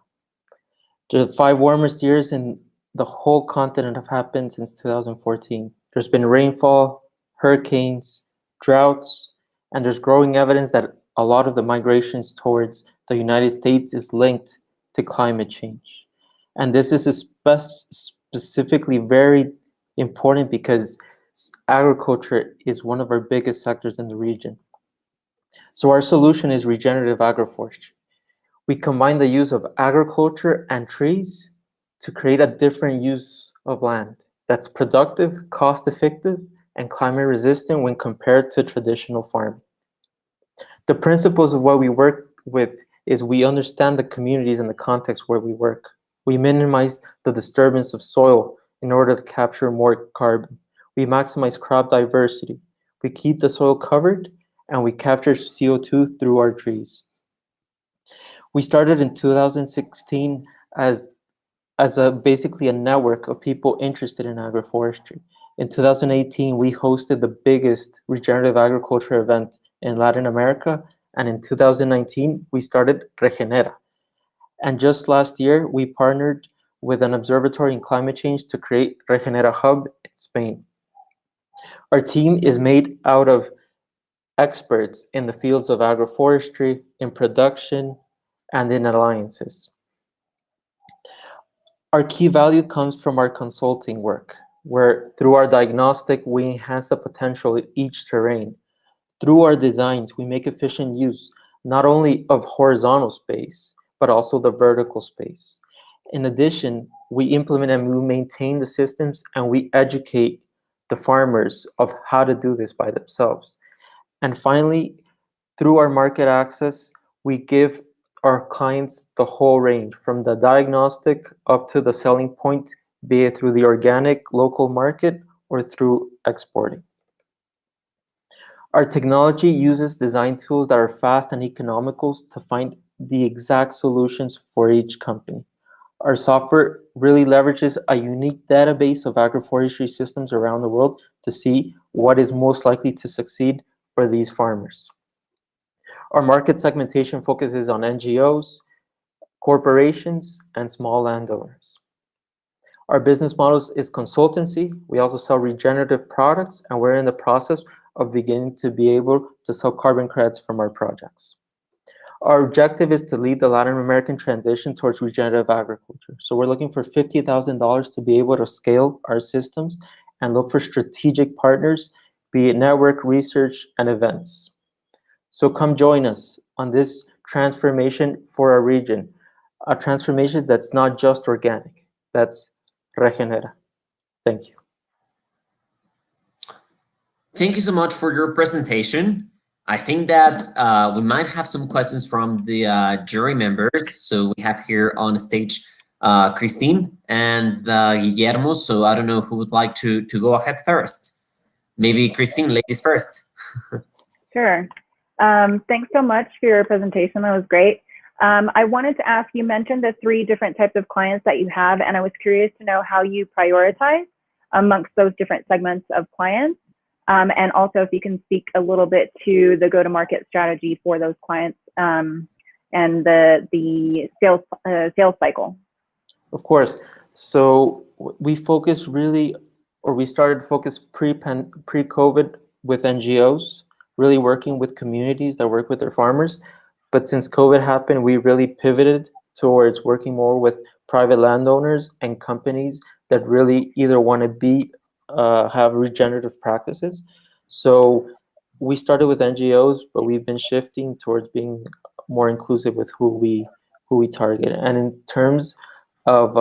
The 5 warmest years in the whole continent have happened since 2014. There's been rainfall, hurricanes, droughts, and there's growing evidence that a lot of the migrations towards the United States is linked to climate change. And this is specifically very important because agriculture is one of our biggest sectors in the region. So our solution is regenerative agroforestry. We combine the use of agriculture and trees to create a different use of land that's productive, cost-effective, and climate-resistant when compared to traditional farming. The principles of what we work with is we understand the communities and the context where we work. We minimize the disturbance of soil in order to capture more carbon. We maximize crop diversity. We keep the soil covered, and we capture CO2 through our trees. We started in 2016 as basically a network of people interested in agroforestry. In 2018, we hosted the biggest regenerative agriculture event in Latin America, and in 2019, we started Regenera. And just last year, we partnered with an observatory in climate change to create Regenera Hub in Spain. Our team is made out of experts in the fields of agroforestry, in production, and in alliances. Our key value comes from our consulting work, where through our diagnostic, we enhance the potential of each terrain. Through our designs, we make efficient use not only of horizontal space, but also the vertical space. In addition, we implement and we maintain the systems, and we educate the farmers of how to do this by themselves. And finally, through our market access, we give our clients the whole range, from the diagnostic up to the selling point, be it through the organic local market or through exporting. Our technology uses design tools that are fast and economical to find the exact solutions for each company. Our software really leverages a unique database of agroforestry systems around the world to see what is most likely to succeed for these farmers. Our market segmentation focuses on NGOs, corporations, and small landowners. Our business model is consultancy. We also sell regenerative products, and we're in the process of beginning to be able to sell carbon credits from our projects. Our objective is to lead the Latin American transition towards regenerative agriculture. So we're looking for $50,000 to be able to scale our systems and look for strategic partners, be it network, research, and events. So come join us on this transformation for our region, a transformation that's not just organic, that's Regenera. Thank you. Thank you so much for your presentation. I think that we might have some questions from the jury members. So we have here on stage Christine and Guillermo. So I don't know who would like to go ahead first. Maybe Christine, ladies first. Sure. Thanks so much for your presentation. That was great. I wanted to ask, you mentioned the 3 different types of clients that you have, and I was curious to know how you prioritize amongst those different segments of clients. And also if you can speak a little bit to the go-to-market strategy for those clients and the sales cycle. Of course. So we focus really, or we started to focus pre-COVID with NGOs, really working with communities that work with their farmers. But since COVID happened, we really pivoted towards working more with private landowners and companies that really either want to have regenerative practices. So we started with NGOs, but we've been shifting towards being more inclusive with who we target. And in terms of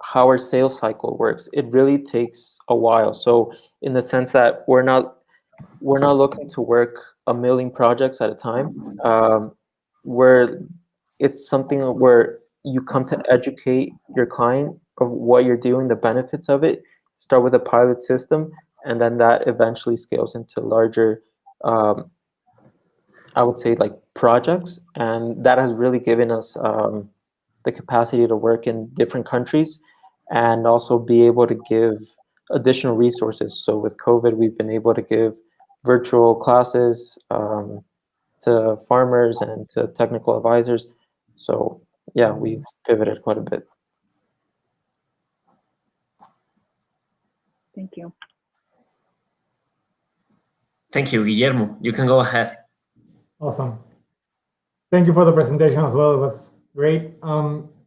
how our sales cycle works, it really takes a while. So in the sense that we're not looking to work 1 million projects at a time, where it's something where you come to educate your client of what you're doing, the benefits of it, start with a pilot system, and then that eventually scales into larger, I would say, like projects. And that has really given us the capacity to work in different countries and also be able to give additional resources. So with COVID, we've been able to give virtual classes to farmers and to technical advisors. So yeah, we've pivoted quite a bit. Thank you. Thank you, Guillermo. You can go ahead. Awesome. Thank you for the presentation as well. It was great.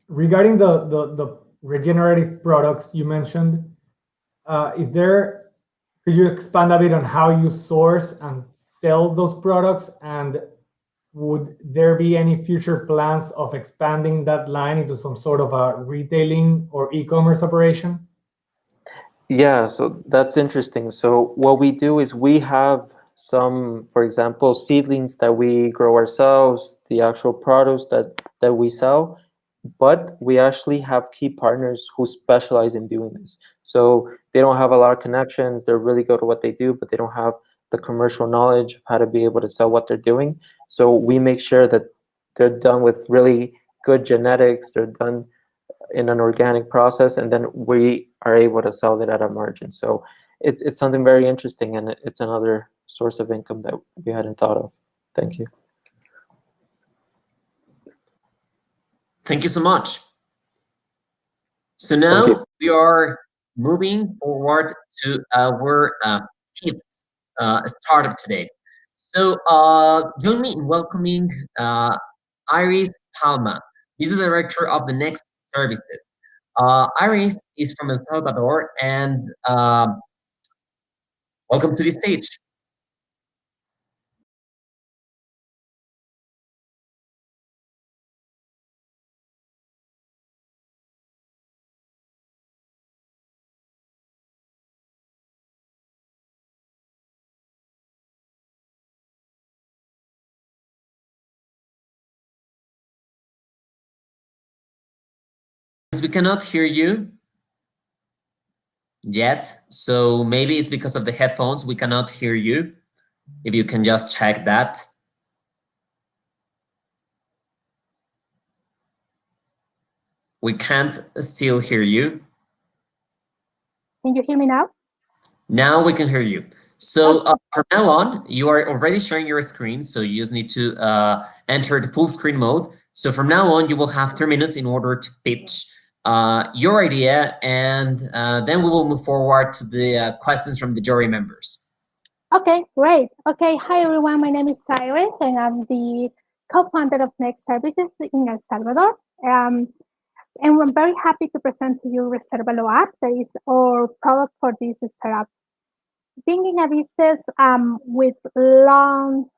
Regarding the regenerative products you mentioned, could you expand a bit on how you source and sell those products? And would there be any future plans of expanding that line into some sort of a retailing or e-commerce operation? Yeah, so that's interesting. So what we do is we have some, for example, seedlings that we grow ourselves, the actual produce that we sell, but we actually have key partners who specialize in doing this. So they don't have a lot of connections, they're really good at what they do, but they don't have the commercial knowledge of how to be able to sell what they're doing. So we make sure that they're done with really good genetics, they're done in an organic process, and then we are able to sell it at a margin. So it's something very interesting, and it's another source of income that we hadn't thought of. Thank you. Thank you so much. So now we are moving forward to our fifth startup today. So join me in welcoming Iris Palma, business director of the Next Services. Iris is from El Salvador, and welcome to the stage. We cannot hear you yet, so maybe it's because of the headphones. We cannot hear you. If you can just check that. We can't still hear you. Can you hear me now? Now we can hear you. So from now on, you are already sharing your screen, so you just need to enter the full screen mode. So from now on, you will have 3 minutes in order to pitch your idea, and then we will move forward to the questions from the jury members. Okay, great. Okay, hi everyone. My name is Cyrus, and I'm the co-founder of Next Services in El Salvador. And I'm very happy to present to you Reservalo app, that is our product for this startup. Being in a business with long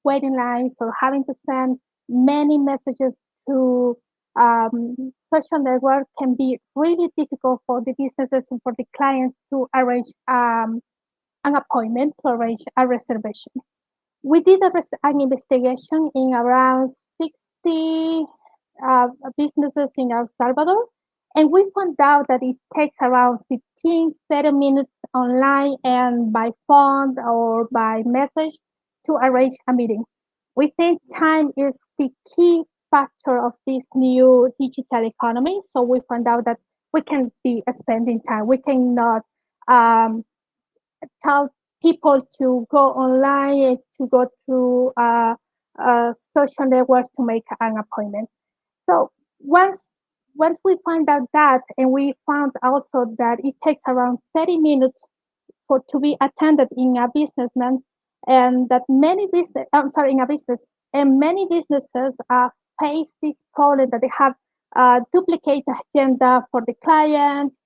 waiting lines or having to send many messages to social network can be really difficult for the businesses and for the clients to arrange an appointment, to arrange a reservation. We did an investigation in around 60 businesses in El Salvador, and we found out that it takes around 15, 30 minutes online and by phone or by message to arrange a meeting. We think time is the key factor of this new digital economy. So we found out that we can be spending time. We cannot tell people to go online, to go to social networks to make an appointment. So once we find out that, and we found also that it takes around 30 minutes to be attended in a businessman, and that many businesses face this problem that they have duplicate agenda for the clients.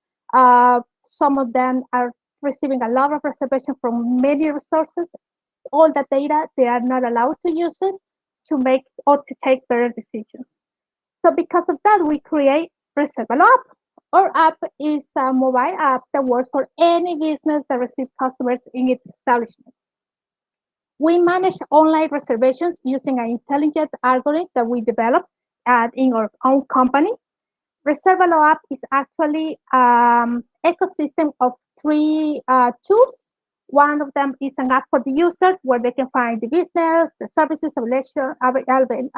Some of them are receiving a lot of reservation from many resources. All that data, they are not allowed to use it to make or to take better decisions. So because of that, we create Reservalo app. Our app is a mobile app that works for any business that receives customers in its establishment. We manage online reservations using an intelligent algorithm that we developed in our own company. Reservalo app is actually an ecosystem of 3 tools. One of them is an app for the user where they can find the business, the services, availability,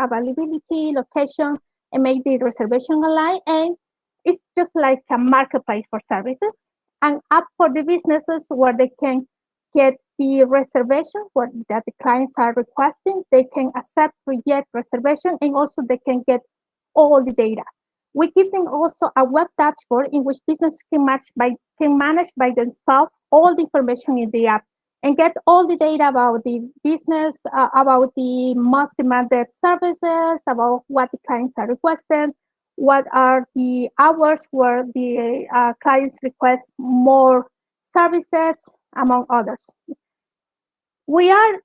location, and make the reservation online. And it's just like a marketplace for services. An app for the businesses where they can get the reservation that the clients are requesting. They can accept, reject reservation, and also they can get all the data. We give them also a web dashboard in which businesses can manage by themselves all the information in the app and get all the data about the business, about the most demanded services, about what the clients are requesting, what are the hours where the clients request more services, among others. We are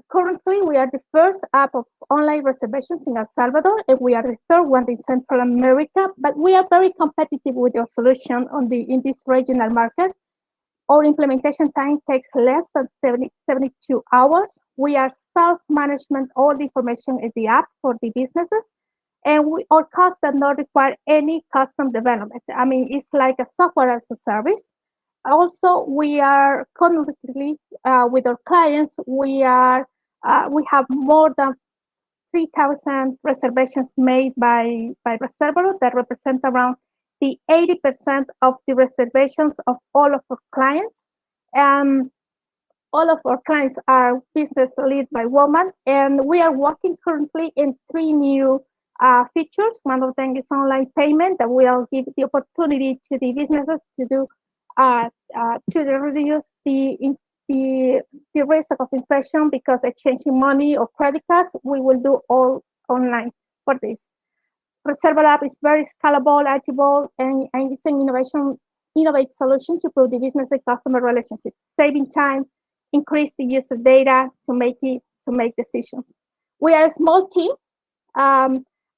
currently the first app of online reservations in El Salvador, and we are the third one in Central America. But we are very competitive with our solution in this regional market. Our implementation time takes less than 72 hours. We are self-management all the information in the app for the businesses, and our cost does not require any custom development. I mean, it's like a software as a service. Also, we are currently with our clients. We have more than 3,000 reservations made by Reservalo that represent around the 80% of the reservations of all of our clients. All of our clients are business led by women, and we are working currently in 3 new features. One of them is online payment that will give the opportunity to the businesses to do to reduce the risk of inflation because exchanging money or credit cards. We will do all online for this. Reservalo app is very scalable, agile, and it's an innovative solution to improve the business and customer relationship, saving time, increase the use of data to make decisions. We are a small team.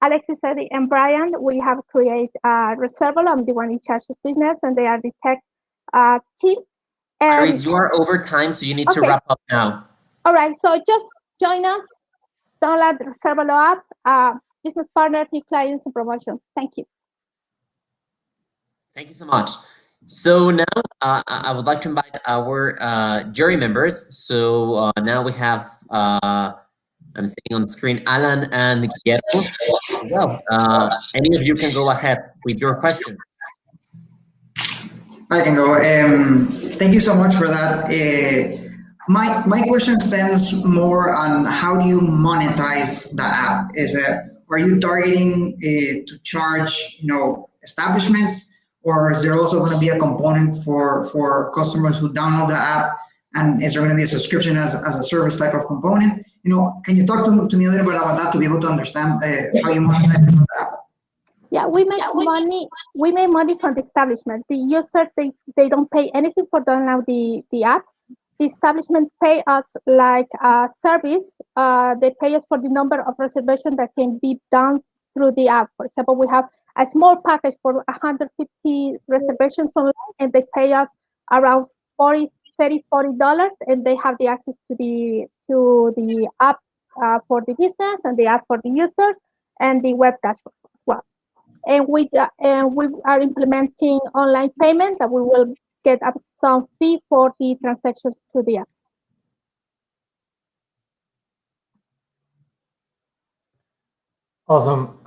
Alexis, Eddie, and Brian, we have created Reservalo. I'm the one in charge of business, and they are the tech team. Iris, you are over time, so you need to wrap up now. All right, so just join us, download the Reservalo app, business partner, new clients, and promotion. Thank you. Thank you so much. So now I would like to invite our jury members. So now we have, I'm seeing on the screen, Alan and Guillermo. Well, any of you can go ahead with your question. I can go. Thank you so much for that. My question stems more on how do you monetize the app? Are you targeting to charge, establishments, or is there also going to be a component for customers who download the app? And is there going to be a subscription as a service type of component? Can you talk to me a little bit about that to be able to understand how you monetize the app? Yeah, we make money. We make money from the establishment. The users they don't pay anything for download the app. The establishment pay us like a service. They pay us for the number of reservations that can be done through the app. For example, we have a small package for 150 reservations online, and they pay us around $40, and they have the access to the app for the business and the app for the users and the web dashboard as well. And we are implementing online payment that we will get some fee for the transactions to the app. Awesome.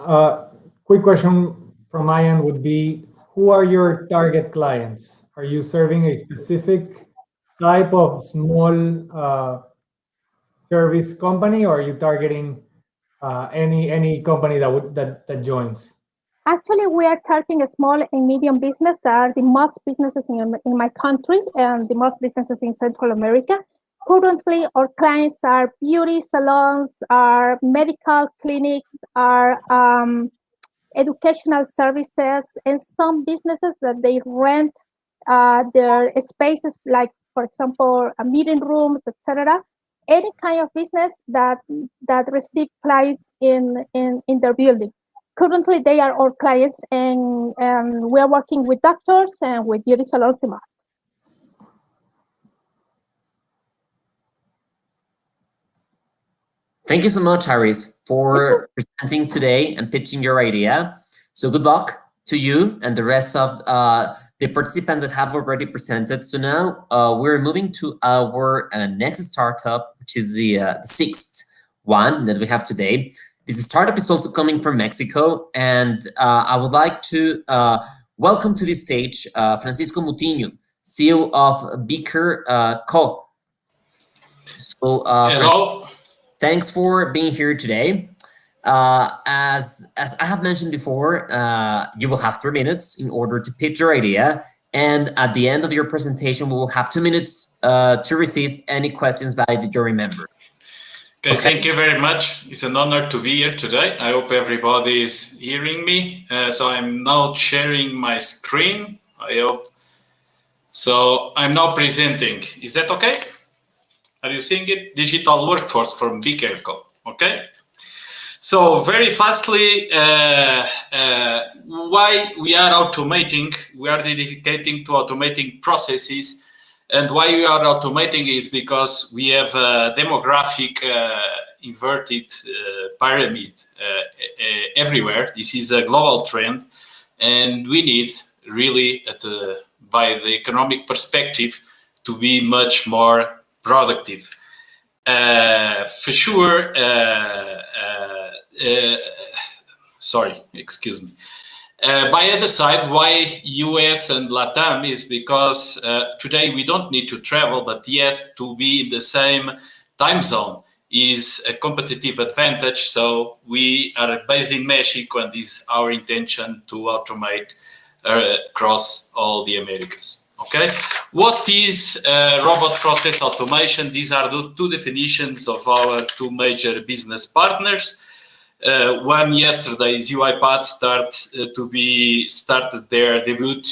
Quick question from my end would be, who are your target clients? Are you serving a specific type of small service company, or are you targeting any company that joins? Actually, we are targeting a small and medium business that are the most businesses in my country and the most businesses in Central America. Currently, our clients are beauty salons, are medical clinics, are educational services, and some businesses that they rent their spaces, like, for example, meeting rooms, etc. Any kind of business that receive clients in their building. Currently, they are our clients, and we are working with doctors and with beauty salons the most. Thank you so much, Iris, for presenting today and pitching your idea. So good luck to you and the rest of the participants that have already presented. So now we're moving to our next startup, which is the 6th one that we have today. This startup is also coming from Mexico, and I would like to welcome to the stage Francisco Mutiño, CEO of Beaker Co. So, hello. Thanks for being here today. As I have mentioned before, you will have 3 minutes in order to pitch your idea, and at the end of your presentation, we will have 2 minutes to receive any questions by the jury members. Okay, thank you very much. It's an honor to be here today. I hope everybody is hearing me. So I'm now sharing my screen. I hope. So I'm now presenting. Is that okay? Are you seeing it? Digital workforce from Big Echo. Okay. So very fastly, why we are automating? We are dedicating to automating processes. And why we are automating is because we have a demographic inverted pyramid everywhere. This is a global trend, and we need really, by the economic perspective, to be much more productive. For sure, sorry, excuse me. By other side, why US and Latam is because today we don't need to travel, but yes, to be in the same time zone is a competitive advantage. So we are based in Mexico, and this is our intention to automate across all the Americas. Okay, what is robot process automation? These are the two definitions of our two major business partners. One yesterday is UiPath started their debut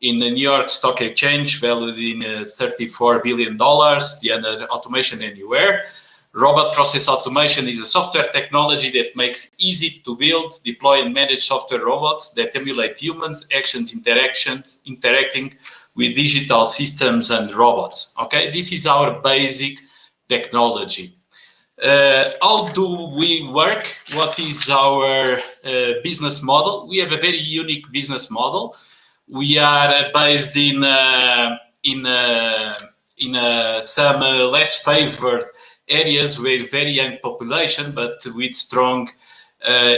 in the New York Stock Exchange, valued in $34 billion. The other, Automation Anywhere. Robot process automation is a software technology that makes easy to build, deploy, and manage software robots that emulate humans, actions, interacting with digital systems and robots. Okay, this is our basic technology. How do we work? What is our business model? We have a very unique business model. We are based in some less favored areas with very young population, but with strong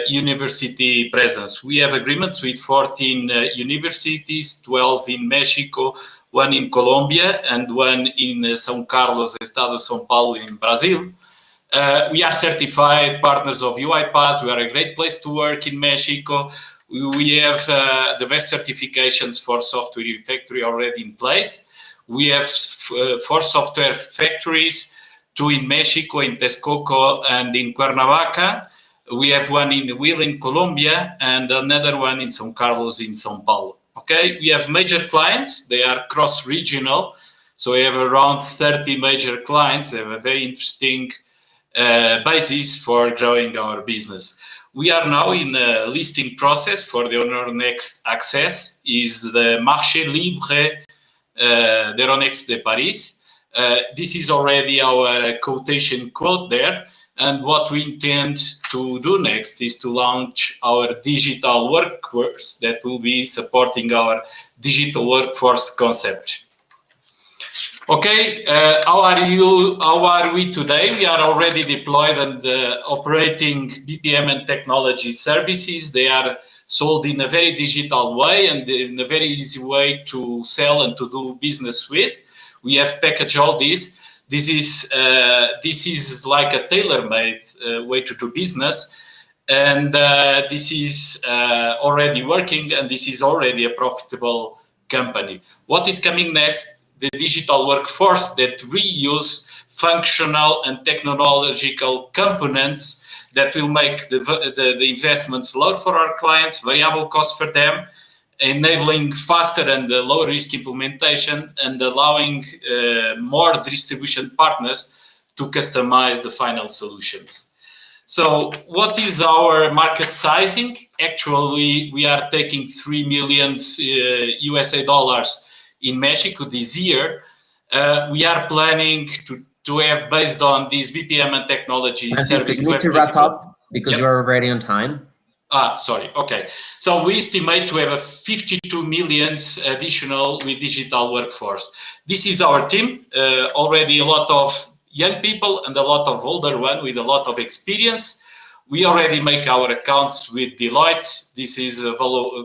university presence. We have agreements with 14 universities, 12 in Mexico, one in Colombia, and one in São Carlos, Estado de São Paulo in Brazil. We are certified partners of UiPath. We are a great place to work in Mexico. We have the best certifications for software factory already in place. We have 4 software factories, 2 in Mexico, in Texcoco, and in Cuernavaca. We have one in Huila in Colombia, and another one in São Carlos in São Paulo. Okay, we have major clients. They are cross-regional. So we have around 30 major clients. They have a very interesting basis for growing our business. We are now in a listing process for the Euronext Access, is the Marché Libre d'Euronext de Paris. This is already our quotation quote there. And what we intend to do next is to launch our digital workforce that will be supporting our digital workforce concept. Okay, how are we today? We are already deployed and operating BPM and technology services. They are sold in a very digital way and in a very easy way to sell and to do business with. We have packaged all this. This is like a tailor-made way to do business, and this is already working, and this is already a profitable company. What is coming next? The digital workforce that reuse functional and technological components that will make the investments low for our clients, variable cost for them, enabling faster and low risk implementation, and allowing more distribution partners to customize the final solutions. So what is our market sizing? Actually, we are taking $3 million USA in Mexico this year. We are planning to have, based on these BPM and technology service. You need to wrap up because you're already on time. Sorry. Okay. So we estimate to have a 52 million additional with digital workforce. This is our team. Already a lot of young people and a lot of older one with a lot of experience. We already make our accounts with Deloitte. This is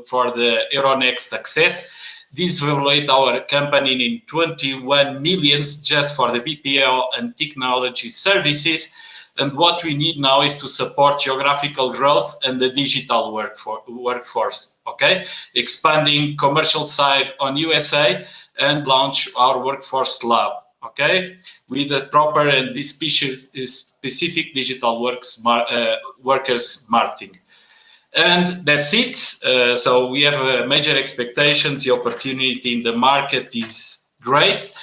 for the Euronext Access. This will evaluate our company in 21 million just for the BPO and technology services. And what we need now is to support geographical growth and the digital workforce, okay? Expanding commercial side on USA and launch our workforce lab, okay? With a proper and specific digital workers marketing. And that's it. So we have major expectations. The opportunity in the market is great.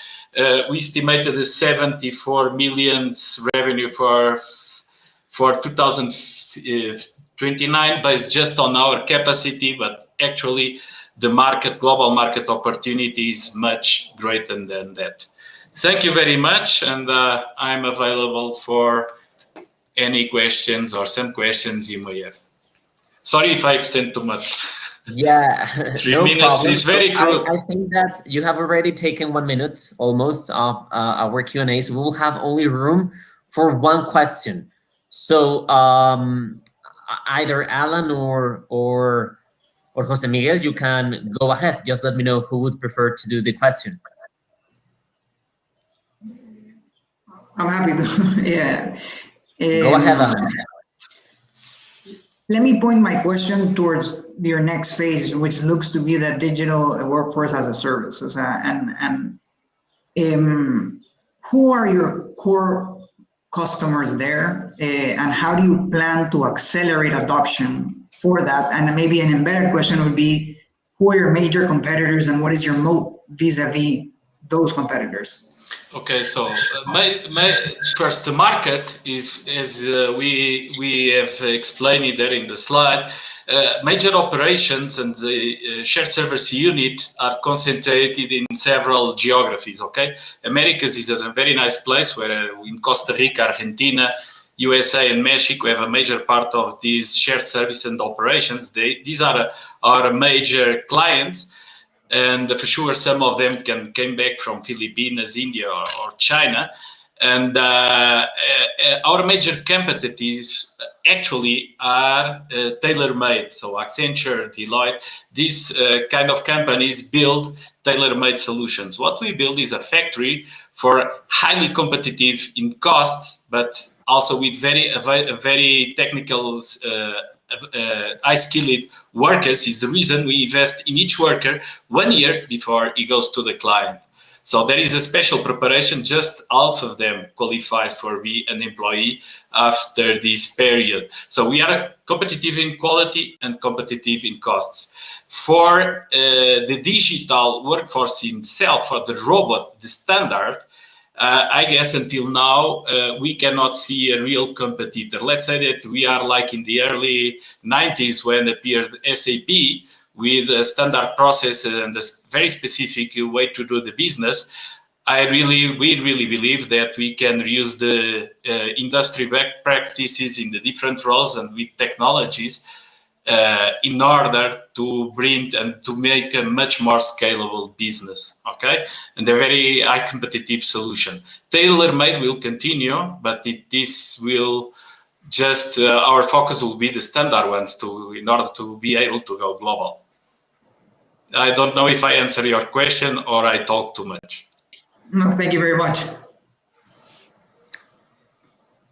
we estimated 74 million revenue for 2029 based just on our capacity, but actually the global market opportunity is much greater than that. Thank you very much, and I'm available for any questions or some questions you may have. Sorry if I extend too much. Yeah, 3 no minutes problem. is very crude. I think that you have already taken 1 minute almost of our Q&A, so we will have only room for one question. So either Alan or Jose Miguel, you can go ahead. Just let me know who would prefer to do the question. I'm happy to, yeah. Go ahead, Alan. Let me point my question towards your next phase, which looks to be that digital workforce as a service. Who are your core customers there, and how do you plan to accelerate adoption for that? And maybe an embedded question would be, who are your major competitors and what is your moat vis-a-vis those competitors? Okay, so first, the market is, as we have explained it there in the slide, major operations and the shared service unit are concentrated in several geographies, okay? Americas is a very nice place where in Costa Rica, Argentina, USA and Mexico have a major part of these shared service and operations. These are our major clients. And for sure, some of them came back from Philippines, India, or China. And our major competitors actually are tailor-made. So Accenture, Deloitte, these kind of companies build tailor-made solutions. What we build is a factory for highly competitive in costs, but also with very technical high-skilled workers. Is the reason we invest in each worker 1 year before he goes to the client. So there is a special preparation. Just half of them qualifies for be an employee after this period. So we are competitive in quality and competitive in costs. For the digital workforce himself, for the robot, the standard, I guess until now, we cannot see a real competitor. Let's say that we are like in the early 90s when appeared SAP with a standard process and a very specific way to do the business. We really believe that we can use the industry practices in the different roles and with technologies in order to bring and to make a much more scalable business, okay? And a very high competitive solution. Tailor-made will continue, but this will just, our focus will be the standard ones in order to be able to go global. I don't know if I answer your question or I talk too much. No, thank you very much.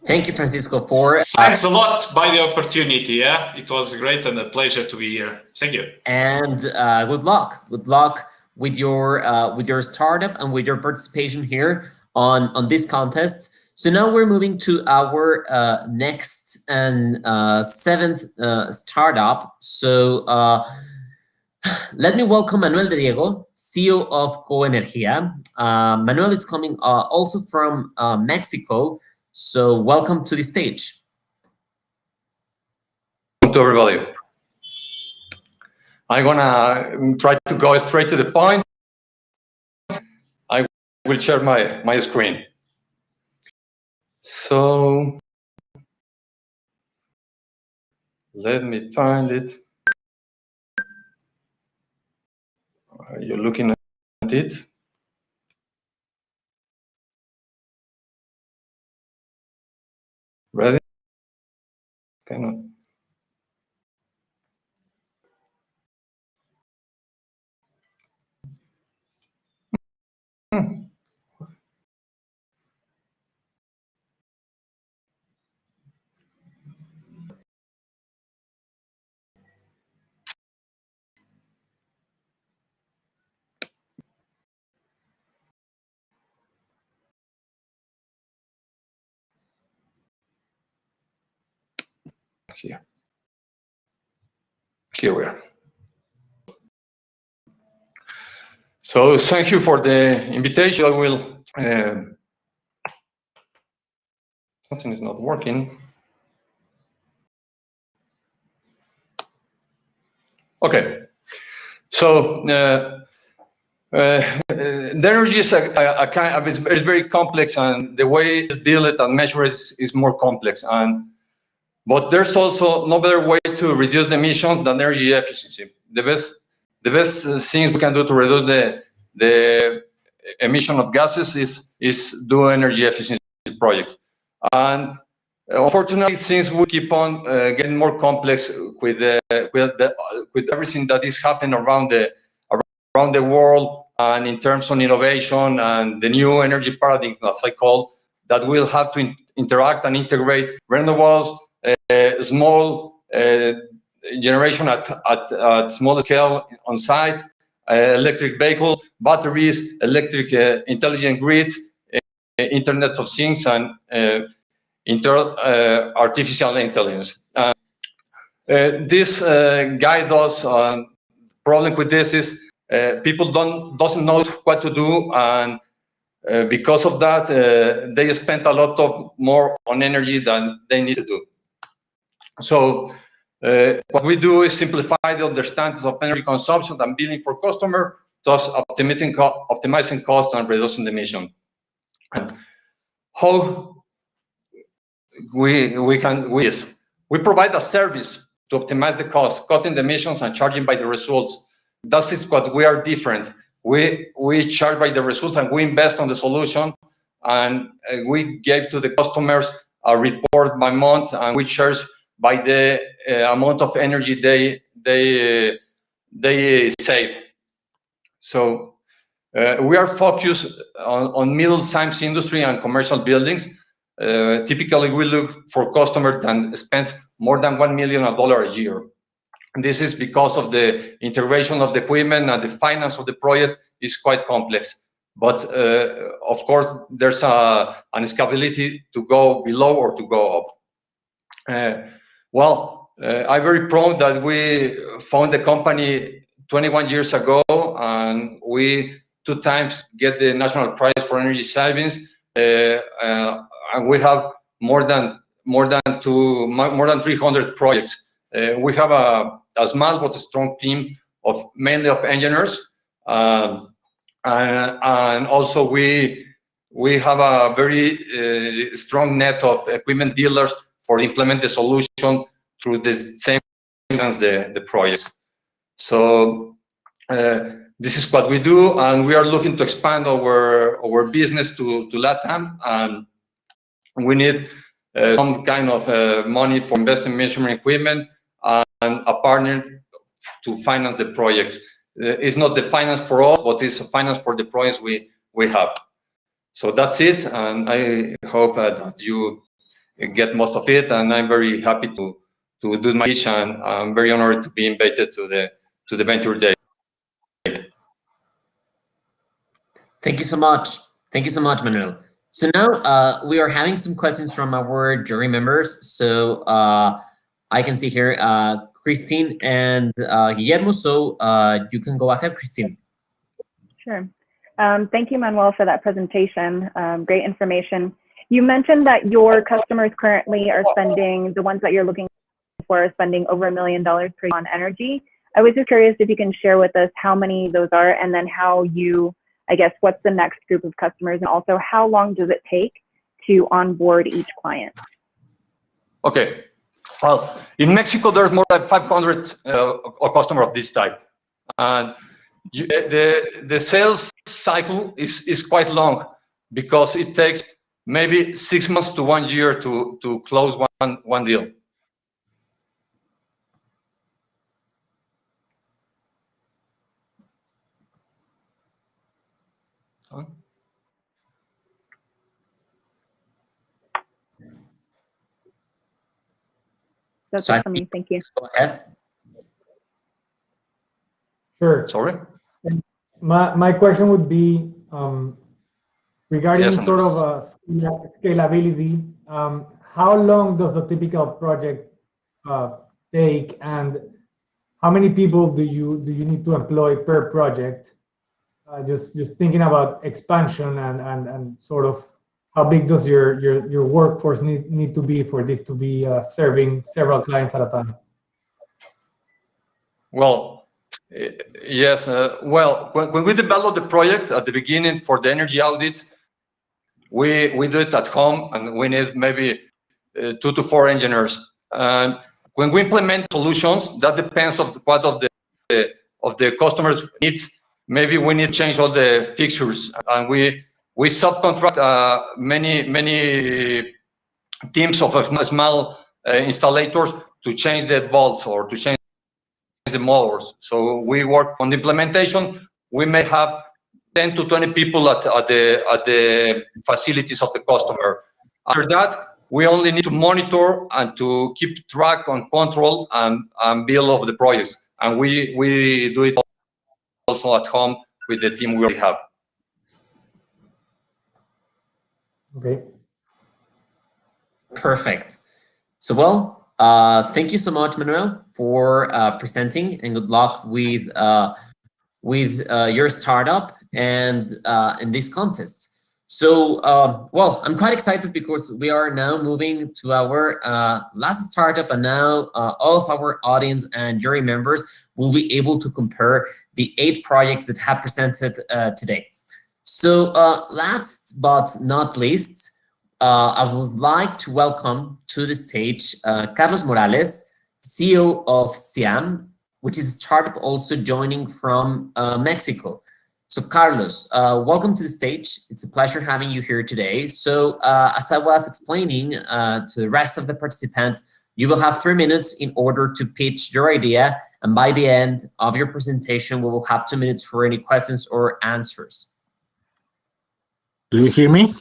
Thank you, Francisco, for... Thanks a lot by the opportunity, yeah? It was great and a pleasure to be here. Thank you. And good luck. Good luck with your startup and with your participation here on this contest. So now we're moving to our next and seventh startup. So let me welcome Manuel de Diego, CEO of Coenergia. Manuel is coming also from Mexico. So welcome to the stage. To everybody. I'm gonna try to go straight to the point. I will share my screen. So let me find it. Are you looking at it? Ready? Cannot. Here we are. So thank you for the invitation. I will something is not working. Okay, so the energy is a kind of, it's very complex, and the way it's built and measured is more complex. But there's also no better way to reduce the emissions than energy efficiency. The best things we can do to reduce the emission of gases is do energy efficiency projects. And unfortunately, since we keep on getting more complex with everything that is happening around the world, and in terms of innovation and the new energy paradigm, as I call, that we'll have to interact and integrate renewables, small generation at small scale on site, electric vehicles, batteries, electric intelligent grids, Internet of Things, and artificial intelligence. This guides us. Problem with this is people doesn't know what to do, and because of that, they spend a lot more on energy than they need to do. So what we do is simplify the understanding of energy consumption and billing for customer, thus optimizing cost and reducing the emission. And how we provide a service to optimize the cost, cutting the emissions and charging by the results. That is what we are different. We charge by the results, and we invest on the solution, and we give to the customers a report by month, and we charge by the amount of energy they save. So we are focused on middle-sized industry and commercial buildings. Typically, we look for customers that spend more than $1 million a year. And this is because of the integration of the equipment, and the finance of the project is quite complex. But of course, there's an scalability to go below or to go up. I'm very proud that we found the company 21 years ago, and we 2 times get the National Prize for Energy Savings, and we have more than 300 projects. We have a small but a strong team of mainly of engineers, and also we have a very strong net of equipment dealers for implement the solution through the same as the projects. So this is what we do, and we are looking to expand our business to Latam, and we need some kind of money for investing measurement equipment and a partner to finance the projects. It's not the finance for us, but it's a finance for the projects we have. So that's it, and I hope that you get most of it, and I'm very happy to do my speech, and I'm very honored to be invited to the Venture Day. Thank you so much. Thank you so much, Manuel. So now we are having some questions from our jury members. So I can see here Christine and Guillermo. So you can go ahead, Christine. Sure. Thank you, Manuel, for that presentation. Great information. You mentioned that your customers currently are spending, the ones that you're looking for, are spending over $1 million per year on energy. I was just curious if you can share with us how many those are, and then how you, I guess, what's the next group of customers, and also how long does it take to onboard each client? Okay. Well, in Mexico, there's more than 500 customers of this type. And the sales cycle is quite long, because it takes maybe 6 months to 1 year to close one deal. That's it for me. Thank you. Go ahead. Sure. Sorry? My question would be regarding Yes, sort of scalability. How long does the typical project take, and how many people do you need to employ per project? just thinking about expansion and sort of how big does your workforce need to be for this to be serving several clients at a time? Well, yes. Well, when we developed the project at the beginning for the energy audits, we do it at home, and we need maybe 2 to 4 engineers. And when we implement solutions, that depends of what of the customer's needs. Maybe we need to change all the fixtures, and we subcontract many teams of small installators to change the bulbs or to change the motors. So we work on the implementation. We may have 10 to 20 people at the facilities of the customer. After that, we only need to monitor and to keep track on control and bill of the projects. And we do it also at home with the team we already have. Okay. Perfect. So, well, thank you so much, Manuel, for presenting, and good luck with your startup and in this contest. So, well, I'm quite excited because we are now moving to our last startup, and now all of our audience and jury members will be able to compare the 8 projects that have presented today. So, last but not least, I would like to welcome to the stage Carlos Morales, CEO of SIAM, which is a startup also joining from Mexico. So Carlos, welcome to the stage. It's a pleasure having you here today. So as I was explaining to the rest of the participants, you will have 3 minutes in order to pitch your idea. And by the end of your presentation, we will have 2 minutes for any questions or answers. Do you hear me?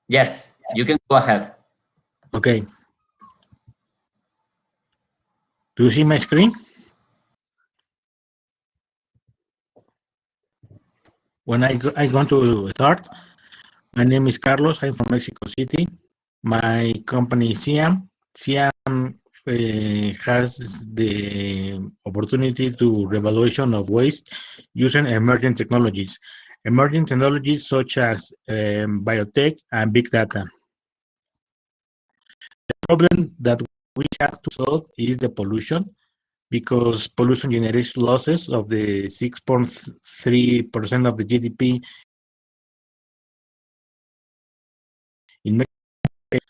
Yes, you can go ahead. Okay. Do you see my screen? When I going to start, my name is Carlos. I'm from Mexico City. My company is SIAM. SIAM has the opportunity to revaluation of waste using emerging technologies. Emerging technologies such as biotech and big data. The problem that we have to solve is the pollution, because pollution generates losses of the 6.3% of the GDP in Mexico, and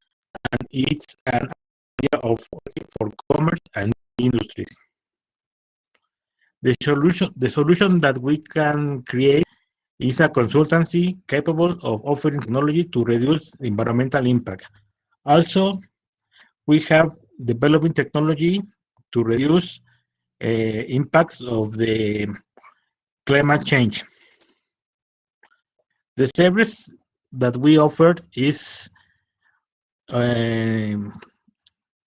it's an area of for commerce and industries. The solution that we can create is a consultancy capable of offering technology to reduce environmental impact. Also, we have developing technology to reduce impacts of the climate change. The service that we offered is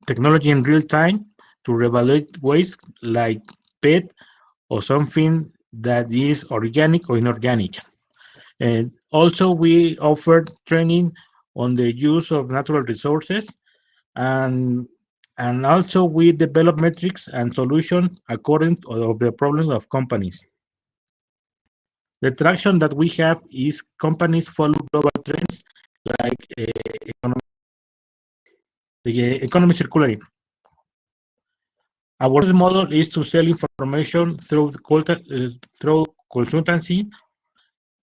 technology in real time to reevaluate waste like PET or something that is organic or inorganic. And also we offered training on the use of natural resources, and also we develop metrics and solutions according to the problems of companies. The traction that we have is companies follow global trends like the economy circular. Our model is to sell information through consultancy.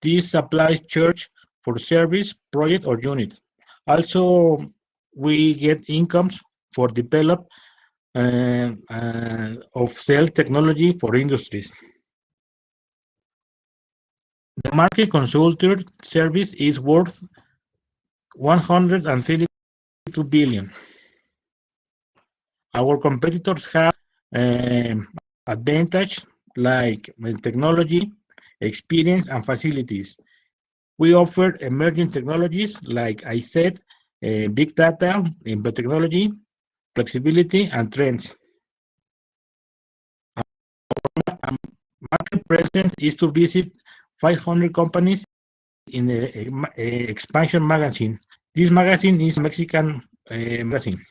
This applies charge for service, project, or unit. Also, we get incomes for develop of sell technology for industries. The market consultant service is worth 132 billion. Our competitors have advantage like technology, experience, and facilities. We offer emerging technologies like I said, big data, biotechnology, flexibility, and trends. Our market presence is to visit 500 companies in the expansion magazine. This magazine is a Mexican magazine.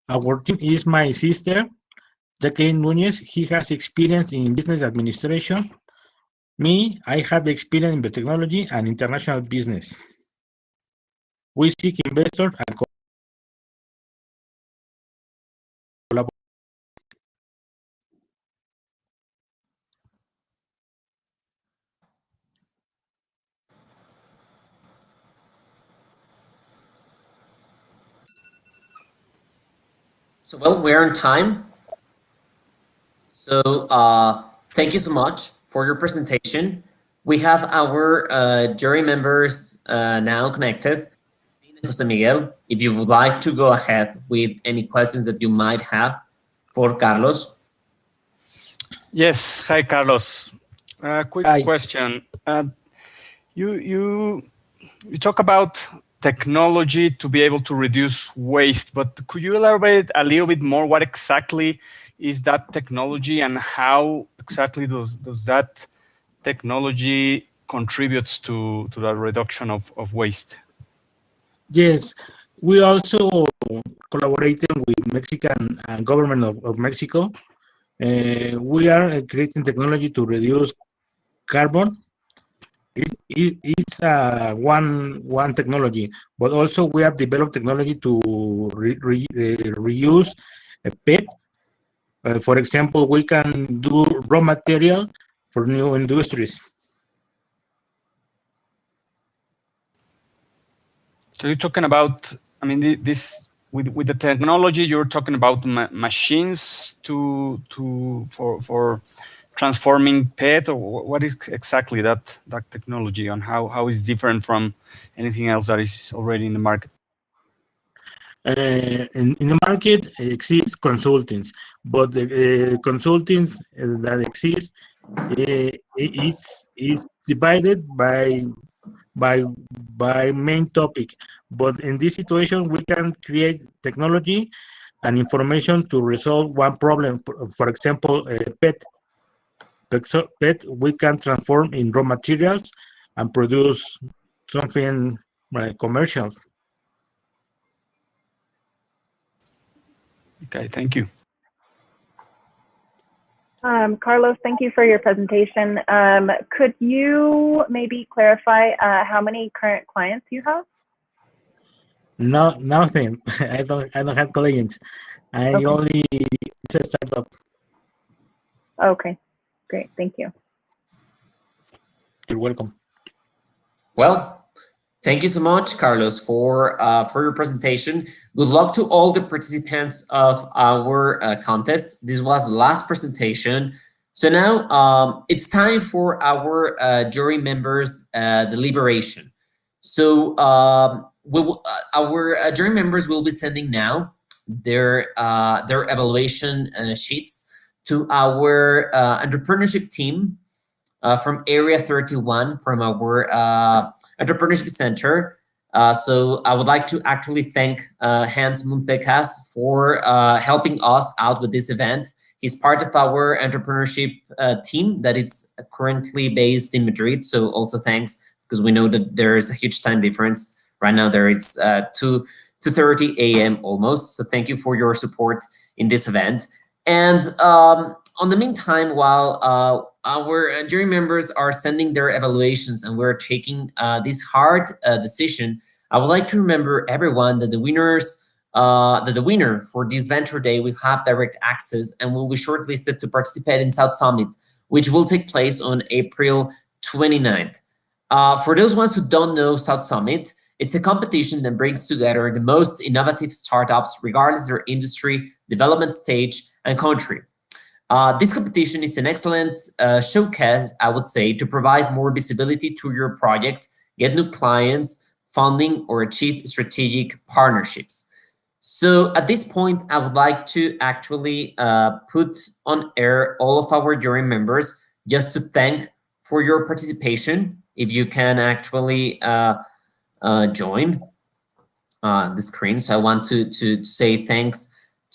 Our team is my sister, Jacqueline Nunez, he has experience in business administration. Me, I have experience in biotechnology and international business. We seek investors and collaborators. So, well, we're on time. So, thank you so much for your presentation. We have our jury members now connected. Jose Miguel, if you would like to go ahead with any questions that you might have for Carlos. Yes. Hi, Carlos. Quick question. You talk about technology to be able to reduce waste, but could you elaborate a little bit more? What exactly is that technology, and how exactly does that technology contributes to the reduction of waste? Yes, we also collaborating with Mexican government of Mexico. We are creating technology to reduce carbon. It's one technology, but also we have developed technology to reuse a PET. For example, we can do raw material for new industries. So you're talking about, I mean, this with the technology, you're talking about machines for transforming PET, or what is exactly that technology, and how is different from anything else that is already in the market? In the market exists consultants, but the consultants that exist is divided by main topic. But in this situation, we can create technology and information to resolve one problem. For example, PET. PET we can transform in raw materials and produce something commercial. Okay, thank you. Carlos, thank you for your presentation. Could you maybe clarify how many current clients you have? No, nothing. I don't have clients. I only it's a startup. Okay, great, thank you. You're welcome. Well, thank you so much, Carlos, for your presentation. Good luck to all the participants of our contest. This was the last presentation. So now it's time for our jury members' deliberation. So our jury members will be sending now their evaluation sheets to our entrepreneurship team from Area 31, from our Entrepreneurship Center. So I would like to actually thank Hans Muntecas for helping us out with this event. He's part of our entrepreneurship team that is currently based in Madrid. So also thanks, because we know that there is a huge time difference. Right now there it's 2:30 a.m. almost. So thank you for your support in this event. And on the meantime, while our jury members are sending their evaluations and we're taking this hard decision, I would like to remember everyone that the winner for this Venture Day will have direct access and will be shortlisted to participate in South Summit, which will take place on April 29th. For those ones who don't know South Summit, it's a competition that brings together the most innovative startups, regardless of their industry, development stage, and country. This competition is an excellent showcase, I would say, to provide more visibility to your project, get new clients, funding, or achieve strategic partnerships. So at this point, I would like to actually put on air all of our jury members just to thank for your participation. If you can actually join the screen. So I want to say thanks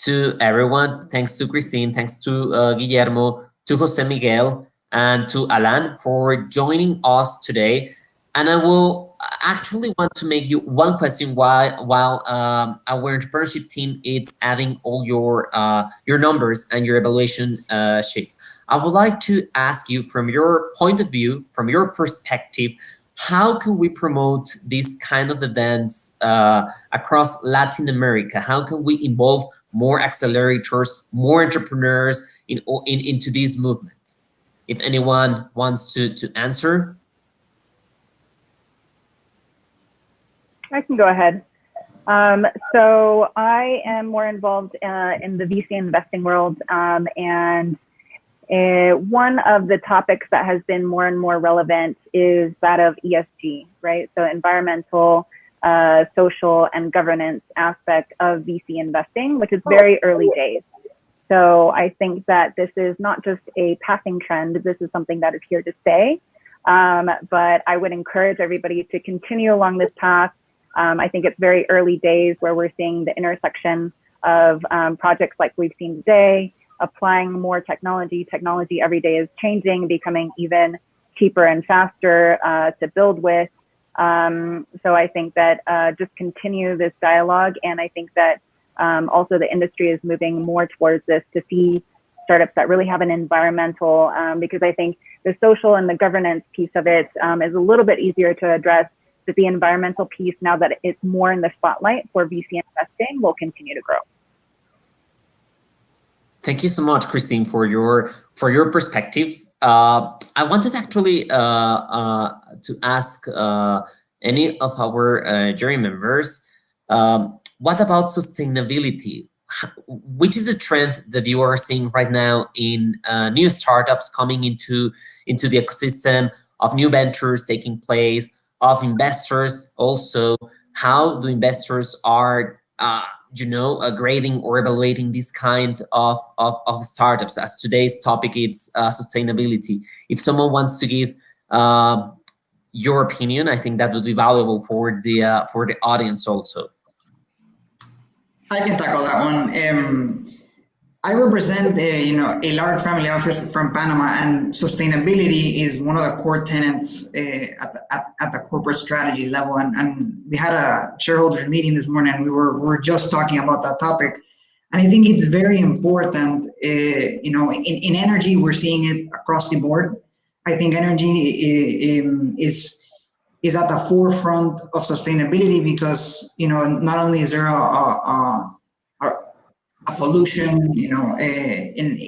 to everyone. Thanks to Christine, thanks to Guillermo, to Jose Miguel, and to Alan for joining us today. And I will actually want to make you one question while our entrepreneurship team is adding all your numbers and your evaluation sheets. I would like to ask you, from your point of view, from your perspective, how can we promote these kind of events across Latin America? How can we involve more accelerators, more entrepreneurs into this movement? If anyone wants to answer. I can go ahead. So I am more involved in the VC investing world, and one of the topics that has been more and more relevant is that of ESG, right? So environmental, social, and governance aspect of VC investing, which is very early days. So I think that this is not just a passing trend, this is something that is here to stay. But I would encourage everybody to continue along this path. I think it's very early days where we're seeing the intersection of projects like we've seen today, applying more technology. Technology every day is changing, becoming even cheaper and faster to build with. So I think that just continue this dialogue. And I think that also the industry is moving more towards this to see startups that really have an environmental, because I think the social and the governance piece of it is a little bit easier to address. But the environmental piece, now that it's more in the spotlight for VC investing, will continue to grow. Thank you so much, Christine, for your perspective. I wanted actually to ask any of our jury members, what about sustainability? Which is a trend that you are seeing right now in new startups coming into the ecosystem, of new ventures taking place, of investors also? How do investors are grading or evaluating this kind of startups? As today's topic is sustainability. If someone wants to give your opinion, I think that would be valuable for the audience also. I can tackle that one. I represent a large family office from Panama, and sustainability is one of the core tenets at the corporate strategy level. And we had a shareholders meeting this morning, and we were just talking about that topic. And I think it's very important. In energy, we're seeing it across the board. I think energy is at the forefront of sustainability because not only is there a pollution, and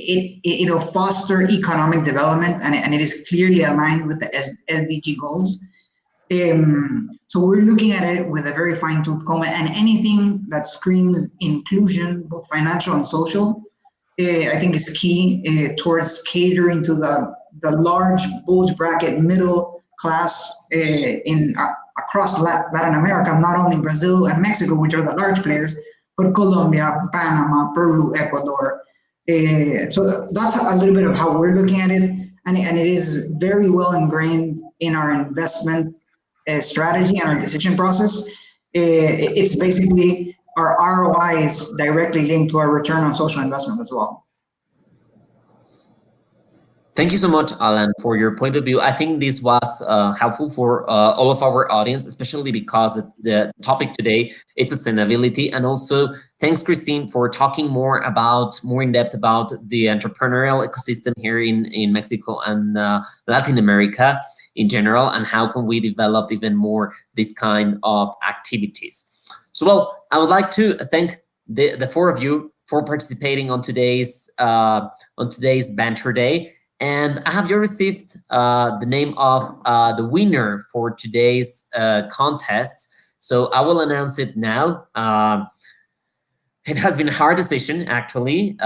it'll foster economic development, and it is clearly aligned with the SDG goals. So we're looking at it with a very fine-tooth comb, and anything that screams inclusion, both financial and social, I think is key towards catering to the large bulge bracket middle class across Latin America, not only Brazil and Mexico, which are the large players, but Colombia, Panama, Peru, Ecuador. So that's a little bit of how we're looking at it, and it is very well ingrained in our investment strategy and our decision process. It's basically our ROI is directly linked to our return on social investment as well. Thank you so much, Alan, for your point of view. I think this was helpful for all of our audience, especially because the topic today is sustainability. And also, thanks, Christine, for talking more in depth about the entrepreneurial ecosystem here in Mexico and Latin America in general, and how can we develop even more this kind of activities. So, well, I would like to thank the four of you for participating on today's Banter Day. And I have you received the name of the winner for today's contest. So I will announce it now. It has been a hard decision, actually.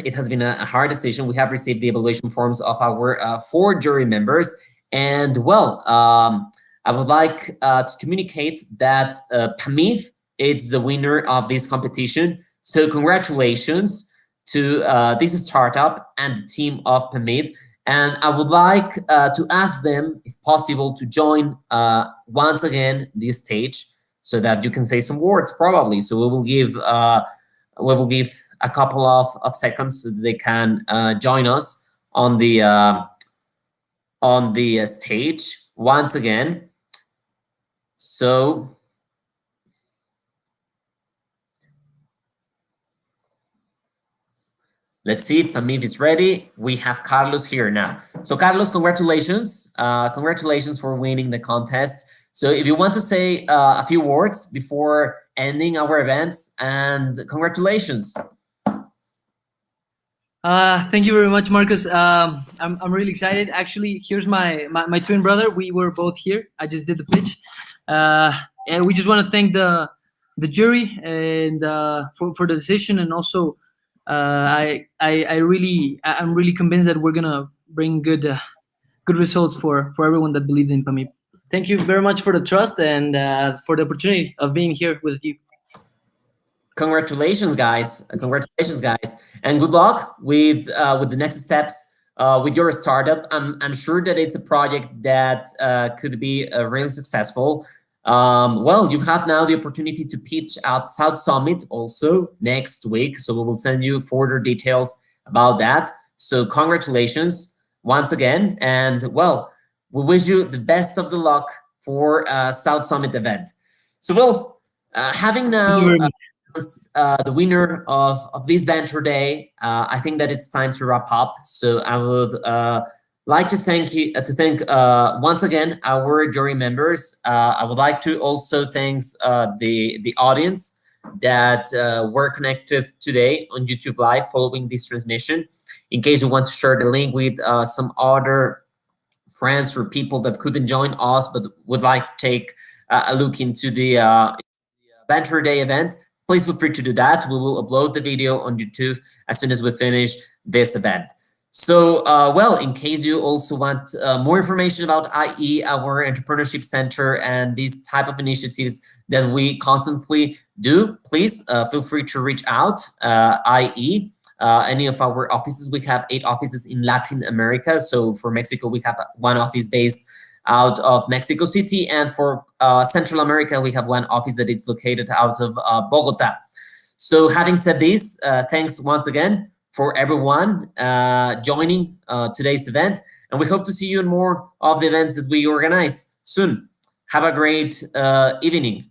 It has been a hard decision. We have received the evaluation forms of our 4 jury members. And well, I would like to communicate that Pami is the winner of this competition. So congratulations to this startup and the team of Pami. And I would like to ask them, if possible, to join once again this stage so that you can say some words, probably. So we will give a couple of seconds so that they can join us on the stage once again. So let's see if Pami is ready. We have Carlos here now. So Carlos, congratulations. Congratulations for winning the contest. So if you want to say a few words before ending our events, and congratulations. Thank you very much, Marcus. I'm really excited. Actually, here's my twin brother. We were both here. I just did the pitch. And we just want to thank the jury and for the decision, and also I'm really convinced that we're gonna bring good results for everyone that believed in Pami. Thank you very much for the trust and for the opportunity of being here with you. Congratulations, guys! Congratulations, guys, and good luck with the next steps with your startup. I'm sure that it's a project that could be really successful. Well, you have now the opportunity to pitch at South Summit also next week, so we will send you further details about that. So congratulations once again, and well, we wish you the best of the luck for South Summit event. So well, having now the winner of this Venture Day, I think that it's time to wrap up. So I would like to thank once again our jury members. I would like to also thank the audience that were connected today on YouTube Live following this transmission. In case you want to share the link with some other friends or people that couldn't join us but would like to take a look into the Venture Day event, please feel free to do that. We will upload the video on YouTube as soon as we finish this event. So, well, in case you also want more information about IE, our entrepreneurship center, and these type of initiatives that we constantly do, please feel free to reach out, IE. Any of our offices. We have 8 offices in Latin America. So for Mexico, we have 1 office based out of Mexico City, and for Central America, we have 1 office that is located out of Bogota. So having said this, thanks once again for everyone joining today's event, and we hope to see you in more of the events that we organize soon. Have a great evening.